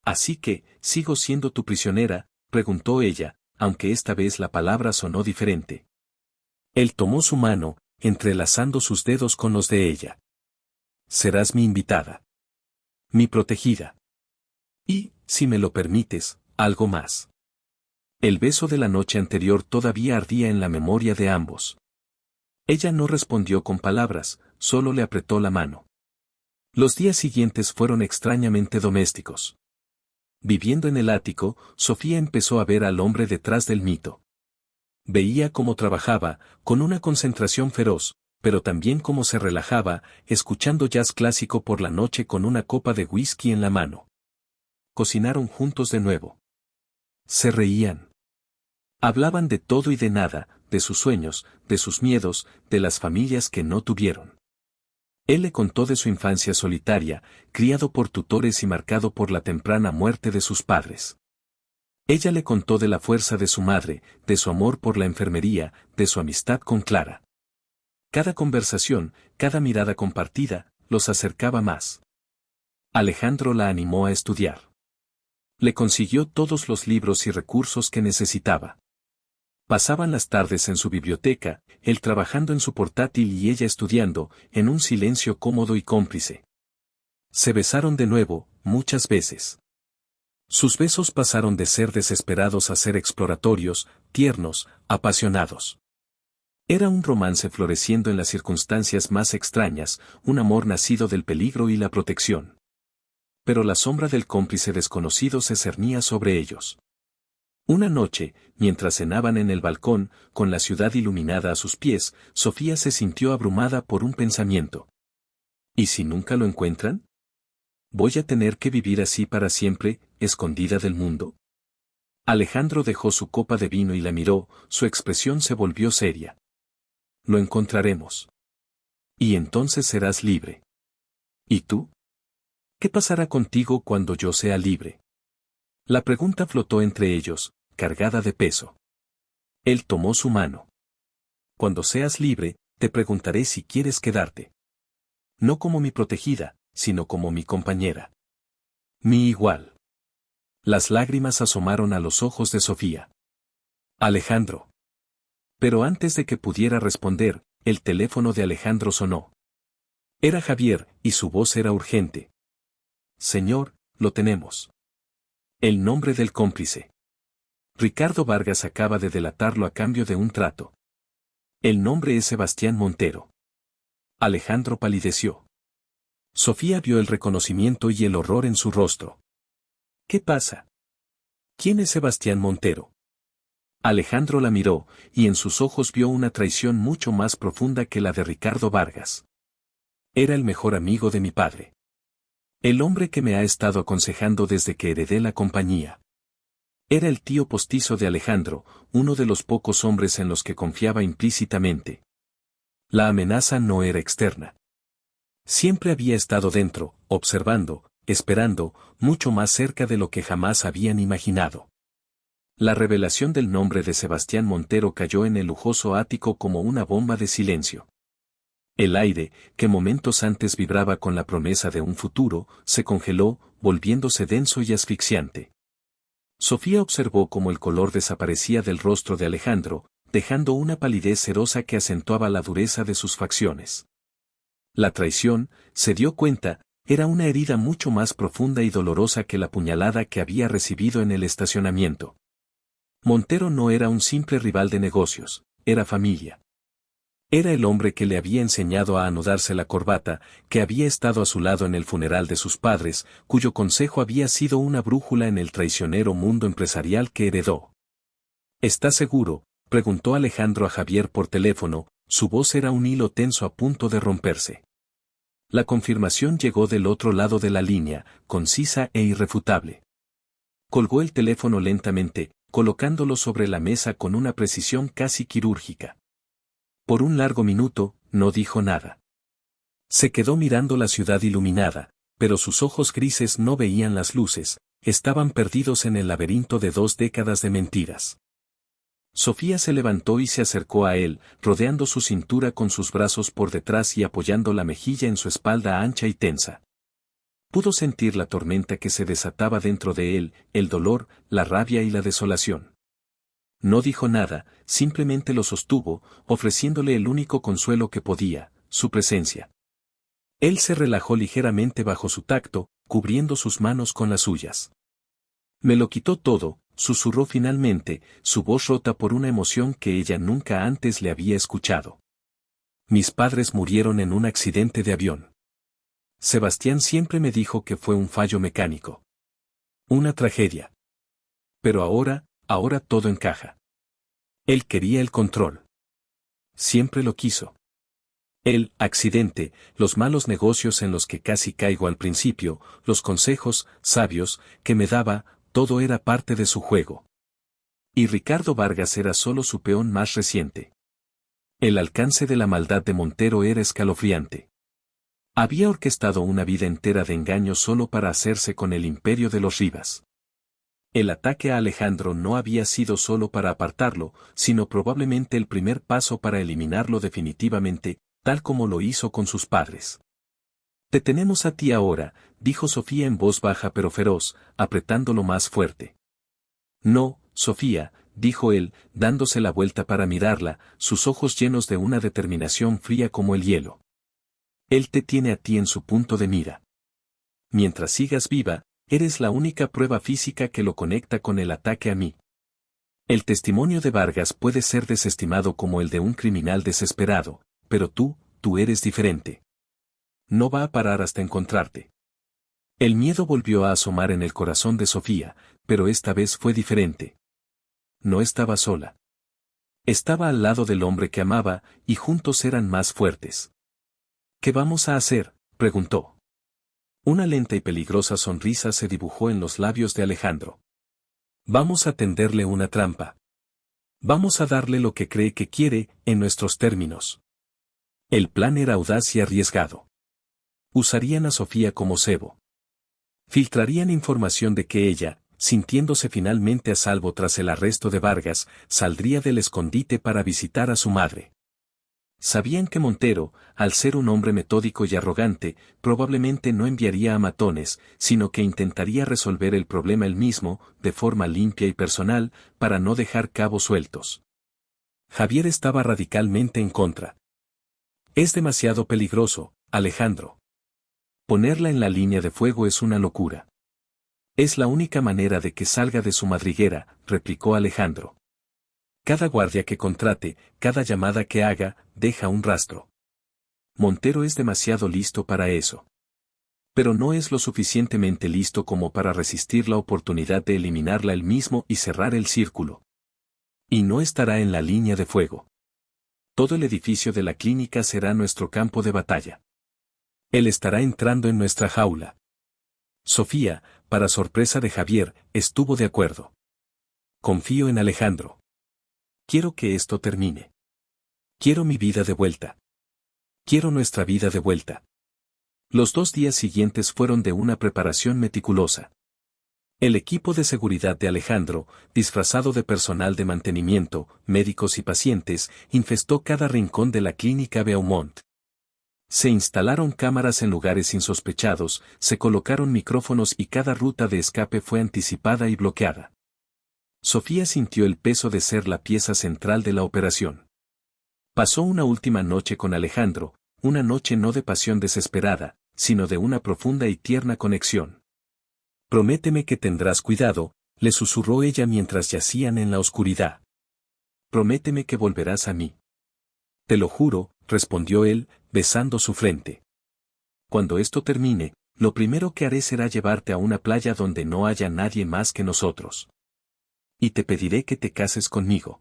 Así que, ¿sigo siendo tu prisionera?, preguntó ella, aunque esta vez la palabra sonó diferente. Él tomó su mano, entrelazando sus dedos con los de ella. Serás mi invitada. Mi protegida. Y, si me lo permites, algo más. El beso de la noche anterior todavía ardía en la memoria de ambos. Ella no respondió con palabras, solo le apretó la mano. Los días siguientes fueron extrañamente domésticos. Viviendo en el ático, Sofía empezó a ver al hombre detrás del mito. Veía cómo trabajaba, con una concentración feroz, pero también cómo se relajaba, escuchando jazz clásico por la noche con una copa de whisky en la mano. Cocinaron juntos de nuevo. Se reían. Hablaban de todo y de nada, de sus sueños, de sus miedos, de las familias que no tuvieron. Él le contó de su infancia solitaria, criado por tutores y marcado por la temprana muerte de sus padres. Ella le contó de la fuerza de su madre, de su amor por la enfermería, de su amistad con Clara. Cada conversación, cada mirada compartida, los acercaba más. Alejandro la animó a estudiar. Le consiguió todos los libros y recursos que necesitaba. Pasaban las tardes en su biblioteca, él trabajando en su portátil y ella estudiando, en un silencio cómodo y cómplice. Se besaron de nuevo, muchas veces. Sus besos pasaron de ser desesperados a ser exploratorios, tiernos, apasionados. Era un romance floreciendo en las circunstancias más extrañas, un amor nacido del peligro y la protección. Pero la sombra del cómplice desconocido se cernía sobre ellos. Una noche, mientras cenaban en el balcón, con la ciudad iluminada a sus pies, Sofía se sintió abrumada por un pensamiento. ¿Y si nunca lo encuentran? ¿Voy a tener que vivir así para siempre, escondida del mundo? Alejandro dejó su copa de vino y la miró, su expresión se volvió seria. Lo encontraremos. Y entonces serás libre. ¿Y tú? ¿Qué pasará contigo cuando yo sea libre? La pregunta flotó entre ellos, cargada de peso. Él tomó su mano. Cuando seas libre, te preguntaré si quieres quedarte. No como mi protegida, sino como mi compañera. Mi igual. Las lágrimas asomaron a los ojos de Sofía. Alejandro. Pero antes de que pudiera responder, el teléfono de Alejandro sonó. Era Javier, y su voz era urgente. Señor, lo tenemos. El nombre del cómplice. Ricardo Vargas acaba de delatarlo a cambio de un trato. El nombre es Sebastián Montero. Alejandro palideció. Sofía vio el reconocimiento y el horror en su rostro. ¿Qué pasa? ¿Quién es Sebastián Montero? Alejandro la miró, y en sus ojos vio una traición mucho más profunda que la de Ricardo Vargas. Era el mejor amigo de mi padre. El hombre que me ha estado aconsejando desde que heredé la compañía. Era el tío postizo de Alejandro, uno de los pocos hombres en los que confiaba implícitamente. La amenaza no era externa. Siempre había estado dentro, observando, esperando, mucho más cerca de lo que jamás habían imaginado. La revelación del nombre de Sebastián Montero cayó en el lujoso ático como una bomba de silencio. El aire, que momentos antes vibraba con la promesa de un futuro, se congeló, volviéndose denso y asfixiante. Sofía observó cómo el color desaparecía del rostro de Alejandro, dejando una palidez cerosa que acentuaba la dureza de sus facciones. La traición, se dio cuenta, era una herida mucho más profunda y dolorosa que la puñalada que había recibido en el estacionamiento. Montero no era un simple rival de negocios, era familia. Era el hombre que le había enseñado a anudarse la corbata, que había estado a su lado en el funeral de sus padres, cuyo consejo había sido una brújula en el traicionero mundo empresarial que heredó. ¿Estás seguro?, preguntó Alejandro a Javier por teléfono, su voz era un hilo tenso a punto de romperse. La confirmación llegó del otro lado de la línea, concisa e irrefutable. Colgó el teléfono lentamente, colocándolo sobre la mesa con una precisión casi quirúrgica. Por un largo minuto, no dijo nada. Se quedó mirando la ciudad iluminada, pero sus ojos grises no veían las luces, estaban perdidos en el laberinto de 2 décadas de mentiras. Sofía se levantó y se acercó a él, rodeando su cintura con sus brazos por detrás y apoyando la mejilla en su espalda ancha y tensa. Pudo sentir la tormenta que se desataba dentro de él, el dolor, la rabia y la desolación. No dijo nada, simplemente lo sostuvo, ofreciéndole el único consuelo que podía, su presencia. Él se relajó ligeramente bajo su tacto, cubriendo sus manos con las suyas. Me lo quitó todo, susurró finalmente, su voz rota por una emoción que ella nunca antes le había escuchado. Mis padres murieron en un accidente de avión. Sebastián siempre me dijo que fue un fallo mecánico. Una tragedia. Pero ahora todo encaja. Él quería el control. Siempre lo quiso. El accidente, los malos negocios en los que casi caigo al principio, los consejos sabios que me daba, todo era parte de su juego. Y Ricardo Vargas era solo su peón más reciente. El alcance de la maldad de Montero era escalofriante. Había orquestado una vida entera de engaños solo para hacerse con el imperio de los Rivas. El ataque a Alejandro no había sido solo para apartarlo, sino probablemente el primer paso para eliminarlo definitivamente, tal como lo hizo con sus padres. Te tenemos a ti ahora, dijo Sofía en voz baja pero feroz, apretándolo más fuerte. No, Sofía, dijo él, dándose la vuelta para mirarla, sus ojos llenos de una determinación fría como el hielo. Él te tiene a ti en su punto de mira. Mientras sigas viva, eres la única prueba física que lo conecta con el ataque a mí. El testimonio de Vargas puede ser desestimado como el de un criminal desesperado, pero tú eres diferente. No va a parar hasta encontrarte. El miedo volvió a asomar en el corazón de Sofía, pero esta vez fue diferente. No estaba sola. Estaba al lado del hombre que amaba, y juntos eran más fuertes. ¿Qué vamos a hacer?, preguntó. Una lenta y peligrosa sonrisa se dibujó en los labios de Alejandro. Vamos a tenderle una trampa. Vamos a darle lo que cree que quiere, en nuestros términos. El plan era audaz y arriesgado. Usarían a Sofía como cebo. Filtrarían información de que ella, sintiéndose finalmente a salvo tras el arresto de Vargas, saldría del escondite para visitar a su madre. Sabían que Montero, al ser un hombre metódico y arrogante, probablemente no enviaría a matones, sino que intentaría resolver el problema él mismo, de forma limpia y personal, para no dejar cabos sueltos. Javier estaba radicalmente en contra. Es demasiado peligroso, Alejandro. Ponerla en la línea de fuego es una locura. Es la única manera de que salga de su madriguera, replicó Alejandro. Cada guardia que contrate, cada llamada que haga, deja un rastro. Montero es demasiado listo para eso. Pero no es lo suficientemente listo como para resistir la oportunidad de eliminarla él mismo y cerrar el círculo. Y no estará en la línea de fuego. Todo el edificio de la clínica será nuestro campo de batalla. Él estará entrando en nuestra jaula. Sofía, para sorpresa de Javier, estuvo de acuerdo. Confío en Alejandro. Quiero que esto termine. Quiero mi vida de vuelta. Quiero nuestra vida de vuelta. Los 2 días siguientes fueron de una preparación meticulosa. El equipo de seguridad de Alejandro, disfrazado de personal de mantenimiento, médicos y pacientes, infestó cada rincón de la clínica Beaumont. Se instalaron cámaras en lugares insospechados, se colocaron micrófonos y cada ruta de escape fue anticipada y bloqueada. Sofía sintió el peso de ser la pieza central de la operación. Pasó una última noche con Alejandro, una noche no de pasión desesperada, sino de una profunda y tierna conexión. Prométeme que tendrás cuidado, le susurró ella mientras yacían en la oscuridad. Prométeme que volverás a mí. Te lo juro, respondió él, besando su frente. Cuando esto termine, lo primero que haré será llevarte a una playa donde no haya nadie más que nosotros. Y te pediré que te cases conmigo.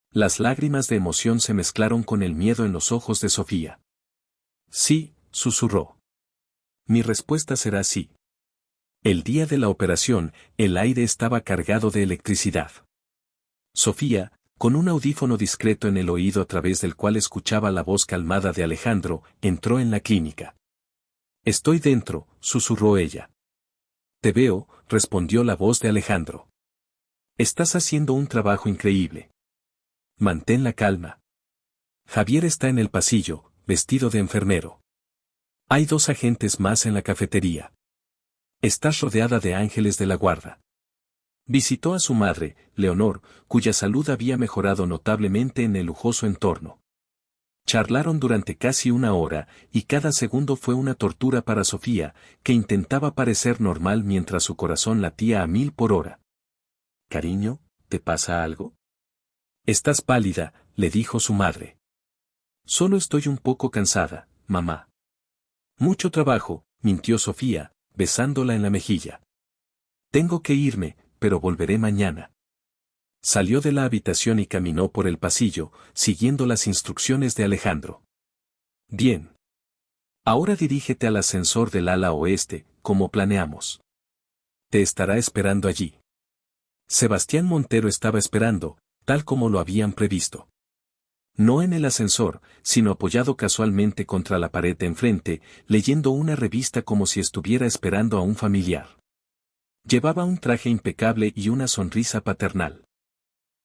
Las lágrimas de emoción se mezclaron con el miedo en los ojos de Sofía. Sí, susurró. Mi respuesta será sí. El día de la operación, el aire estaba cargado de electricidad. Sofía, con un audífono discreto en el oído a través del cual escuchaba la voz calmada de Alejandro, entró en la clínica. Estoy dentro, susurró ella. Te veo, respondió la voz de Alejandro. Estás haciendo un trabajo increíble. Mantén la calma. Javier está en el pasillo, vestido de enfermero. Hay 2 agentes más en la cafetería. Estás rodeada de ángeles de la guarda. Visitó a su madre, Leonor, cuya salud había mejorado notablemente en el lujoso entorno. Charlaron durante casi 1 hora, y cada segundo fue una tortura para Sofía, que intentaba parecer normal mientras su corazón latía a 1000 por hora. Cariño, ¿te pasa algo? Estás pálida, le dijo su madre. Solo estoy un poco cansada, mamá. Mucho trabajo, mintió Sofía, besándola en la mejilla. Tengo que irme, pero volveré mañana. Salió de la habitación y caminó por el pasillo, siguiendo las instrucciones de Alejandro. Bien. Ahora dirígete al ascensor del ala oeste, como planeamos. Te estará esperando allí. Sebastián Montero estaba esperando, tal como lo habían previsto. No en el ascensor, sino apoyado casualmente contra la pared de enfrente, leyendo una revista como si estuviera esperando a un familiar. Llevaba un traje impecable y una sonrisa paternal.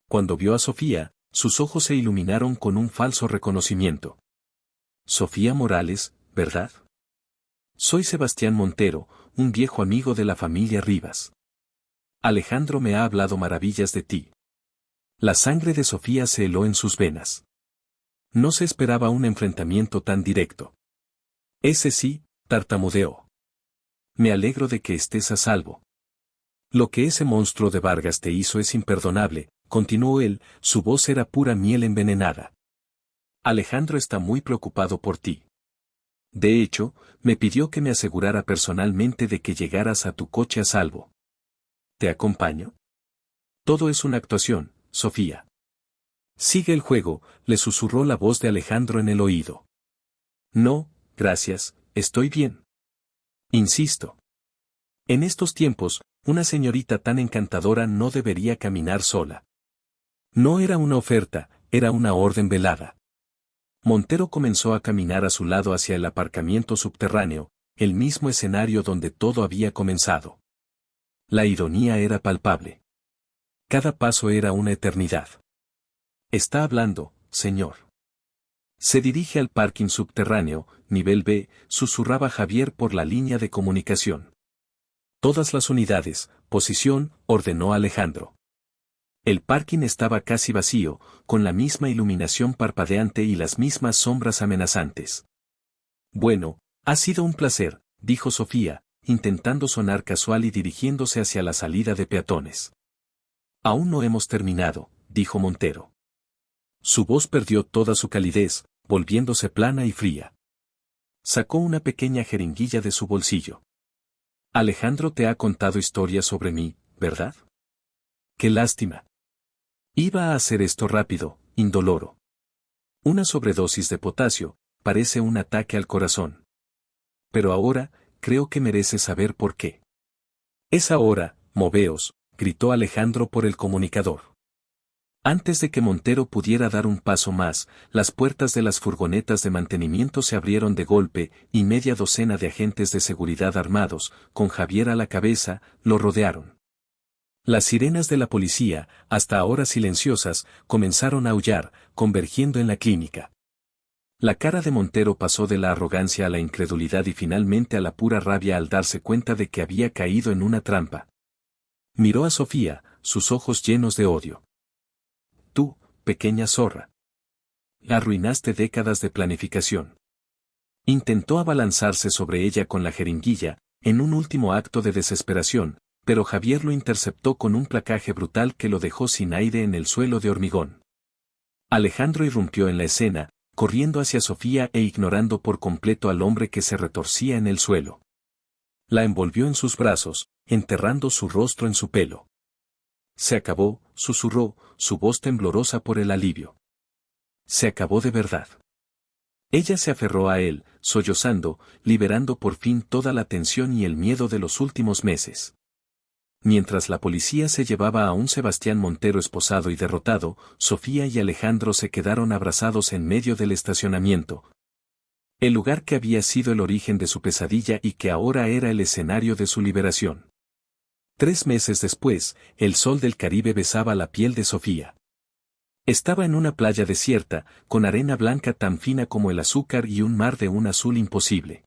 Cuando vio a Sofía, sus ojos se iluminaron con un falso reconocimiento. Sofía Morales, ¿verdad? Soy Sebastián Montero, un viejo amigo de la familia Rivas. Alejandro me ha hablado maravillas de ti. La sangre de Sofía se heló en sus venas. No se esperaba un enfrentamiento tan directo. Ese sí, tartamudeó. Me alegro de que estés a salvo. Lo que ese monstruo de Vargas te hizo es imperdonable, continuó él, su voz era pura miel envenenada. Alejandro está muy preocupado por ti. De hecho, me pidió que me asegurara personalmente de que llegaras a tu coche a salvo. ¿Te acompaño? Todo es una actuación, Sofía. Sigue el juego, le susurró la voz de Alejandro en el oído. No, gracias, estoy bien. Insisto. En estos tiempos, una señorita tan encantadora no debería caminar sola. No era una oferta, era una orden velada. Montero comenzó a caminar a su lado hacia el aparcamiento subterráneo, el mismo escenario donde todo había comenzado. La ironía era palpable. Cada paso era una eternidad. Está hablando, señor. Se dirige al parking subterráneo, nivel B, susurraba Javier por la línea de comunicación. Todas las unidades, posición, ordenó Alejandro. El parking estaba casi vacío, con la misma iluminación parpadeante y las mismas sombras amenazantes. Bueno, ha sido un placer, dijo Sofía, intentando sonar casual y dirigiéndose hacia la salida de peatones. Aún no hemos terminado, dijo Montero. Su voz perdió toda su calidez, volviéndose plana y fría. Sacó una pequeña jeringuilla de su bolsillo. Alejandro te ha contado historias sobre mí, ¿verdad? Qué lástima. Iba a hacer esto rápido, indoloro. Una sobredosis de potasio, parece un ataque al corazón. Pero ahora, creo que mereces saber por qué. Es ahora, moveos, gritó Alejandro por el comunicador. Antes de que Montero pudiera dar un paso más, las puertas de las furgonetas de mantenimiento se abrieron de golpe y media docena de agentes de seguridad armados, con Javier a la cabeza, lo rodearon. Las sirenas de la policía, hasta ahora silenciosas, comenzaron a aullar, convergiendo en la clínica. La cara de Montero pasó de la arrogancia a la incredulidad y finalmente a la pura rabia al darse cuenta de que había caído en una trampa. Miró a Sofía, sus ojos llenos de odio. Tú, pequeña zorra. Arruinaste décadas de planificación. Intentó abalanzarse sobre ella con la jeringuilla, en un último acto de desesperación, pero Javier lo interceptó con un placaje brutal que lo dejó sin aire en el suelo de hormigón. Alejandro irrumpió en la escena, corriendo hacia Sofía e ignorando por completo al hombre que se retorcía en el suelo. La envolvió en sus brazos, enterrando su rostro en su pelo. Se acabó, susurró, su voz temblorosa por el alivio. Se acabó de verdad. Ella se aferró a él, sollozando, liberando por fin toda la tensión y el miedo de los últimos meses. Mientras la policía se llevaba a un Sebastián Montero esposado y derrotado, Sofía y Alejandro se quedaron abrazados en medio del estacionamiento. El lugar que había sido el origen de su pesadilla y que ahora era el escenario de su liberación. 3 meses después, el sol del Caribe besaba la piel de Sofía. Estaba en una playa desierta, con arena blanca tan fina como el azúcar y un mar de un azul imposible.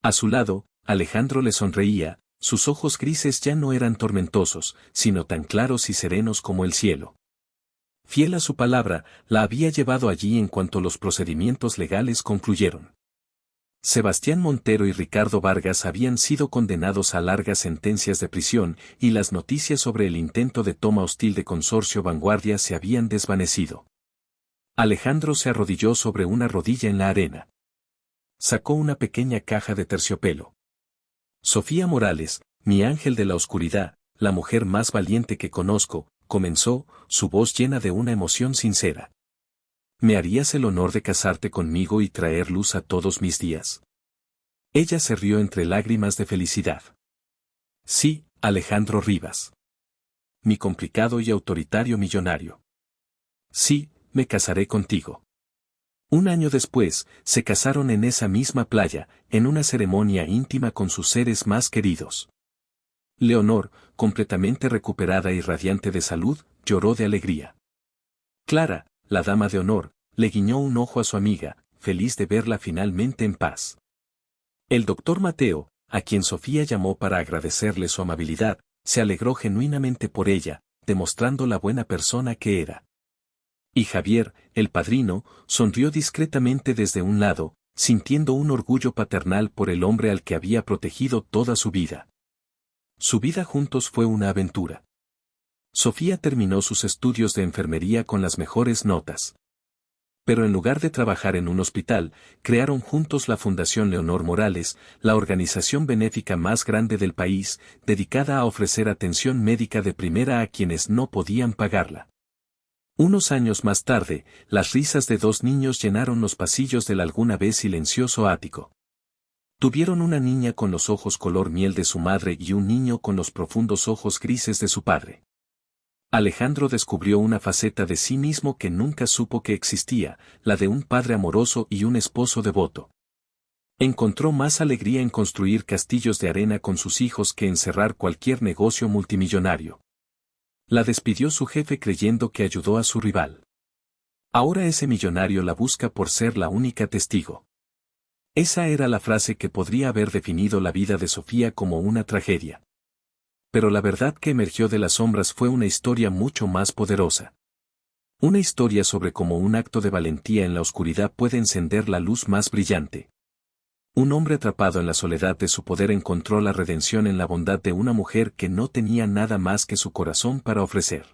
A su lado, Alejandro le sonreía, sus ojos grises ya no eran tormentosos, sino tan claros y serenos como el cielo. Fiel a su palabra, la había llevado allí en cuanto los procedimientos legales concluyeron. Sebastián Montero y Ricardo Vargas habían sido condenados a largas sentencias de prisión y las noticias sobre el intento de toma hostil de Consorcio Vanguardia se habían desvanecido. Alejandro se arrodilló sobre una rodilla en la arena. Sacó una pequeña caja de terciopelo. Sofía Morales, mi ángel de la oscuridad, la mujer más valiente que conozco, comenzó, su voz llena de una emoción sincera. ¿Me harías el honor de casarte conmigo y traer luz a todos mis días? Ella se rió entre lágrimas de felicidad. Sí, Alejandro Rivas. Mi complicado y autoritario millonario. Sí, me casaré contigo. Un año después, se casaron en esa misma playa, en una ceremonia íntima con sus seres más queridos. Leonor, completamente recuperada y radiante de salud, lloró de alegría. Clara, la dama de honor, le guiñó un ojo a su amiga, feliz de verla finalmente en paz. El doctor Mateo, a quien Sofía llamó para agradecerle su amabilidad, se alegró genuinamente por ella, demostrando la buena persona que era. Y Javier, el padrino, sonrió discretamente desde un lado, sintiendo un orgullo paternal por el hombre al que había protegido toda su vida. Su vida juntos fue una aventura. Sofía terminó sus estudios de enfermería con las mejores notas. Pero en lugar de trabajar en un hospital, crearon juntos la Fundación Leonor Morales, la organización benéfica más grande del país, dedicada a ofrecer atención médica de primera a quienes no podían pagarla. Unos años más tarde, las risas de 2 niños llenaron los pasillos del alguna vez silencioso ático. Tuvieron una niña con los ojos color miel de su madre y un niño con los profundos ojos grises de su padre. Alejandro descubrió una faceta de sí mismo que nunca supo que existía, la de un padre amoroso y un esposo devoto. Encontró más alegría en construir castillos de arena con sus hijos que en cerrar cualquier negocio multimillonario. La despidió su jefe creyendo que ayudó a su rival. Ahora ese millonario la busca por ser la única testigo. Esa era la frase que podría haber definido la vida de Sofía como una tragedia. Pero la verdad que emergió de las sombras fue una historia mucho más poderosa. Una historia sobre cómo un acto de valentía en la oscuridad puede encender la luz más brillante. Un hombre atrapado en la soledad de su poder encontró la redención en la bondad de una mujer que no tenía nada más que su corazón para ofrecer.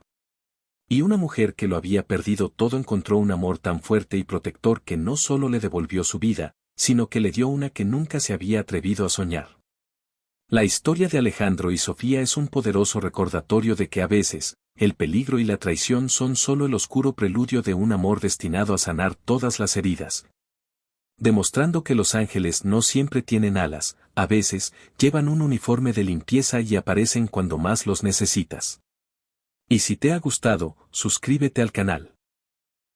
Y una mujer que lo había perdido todo encontró un amor tan fuerte y protector que no solo le devolvió su vida, sino que le dio una que nunca se había atrevido a soñar. La historia de Alejandro y Sofía es un poderoso recordatorio de que a veces, el peligro y la traición son solo el oscuro preludio de un amor destinado a sanar todas las heridas. Demostrando que los ángeles no siempre tienen alas, a veces, llevan un uniforme de limpieza y aparecen cuando más los necesitas. Y si te ha gustado, suscríbete al canal.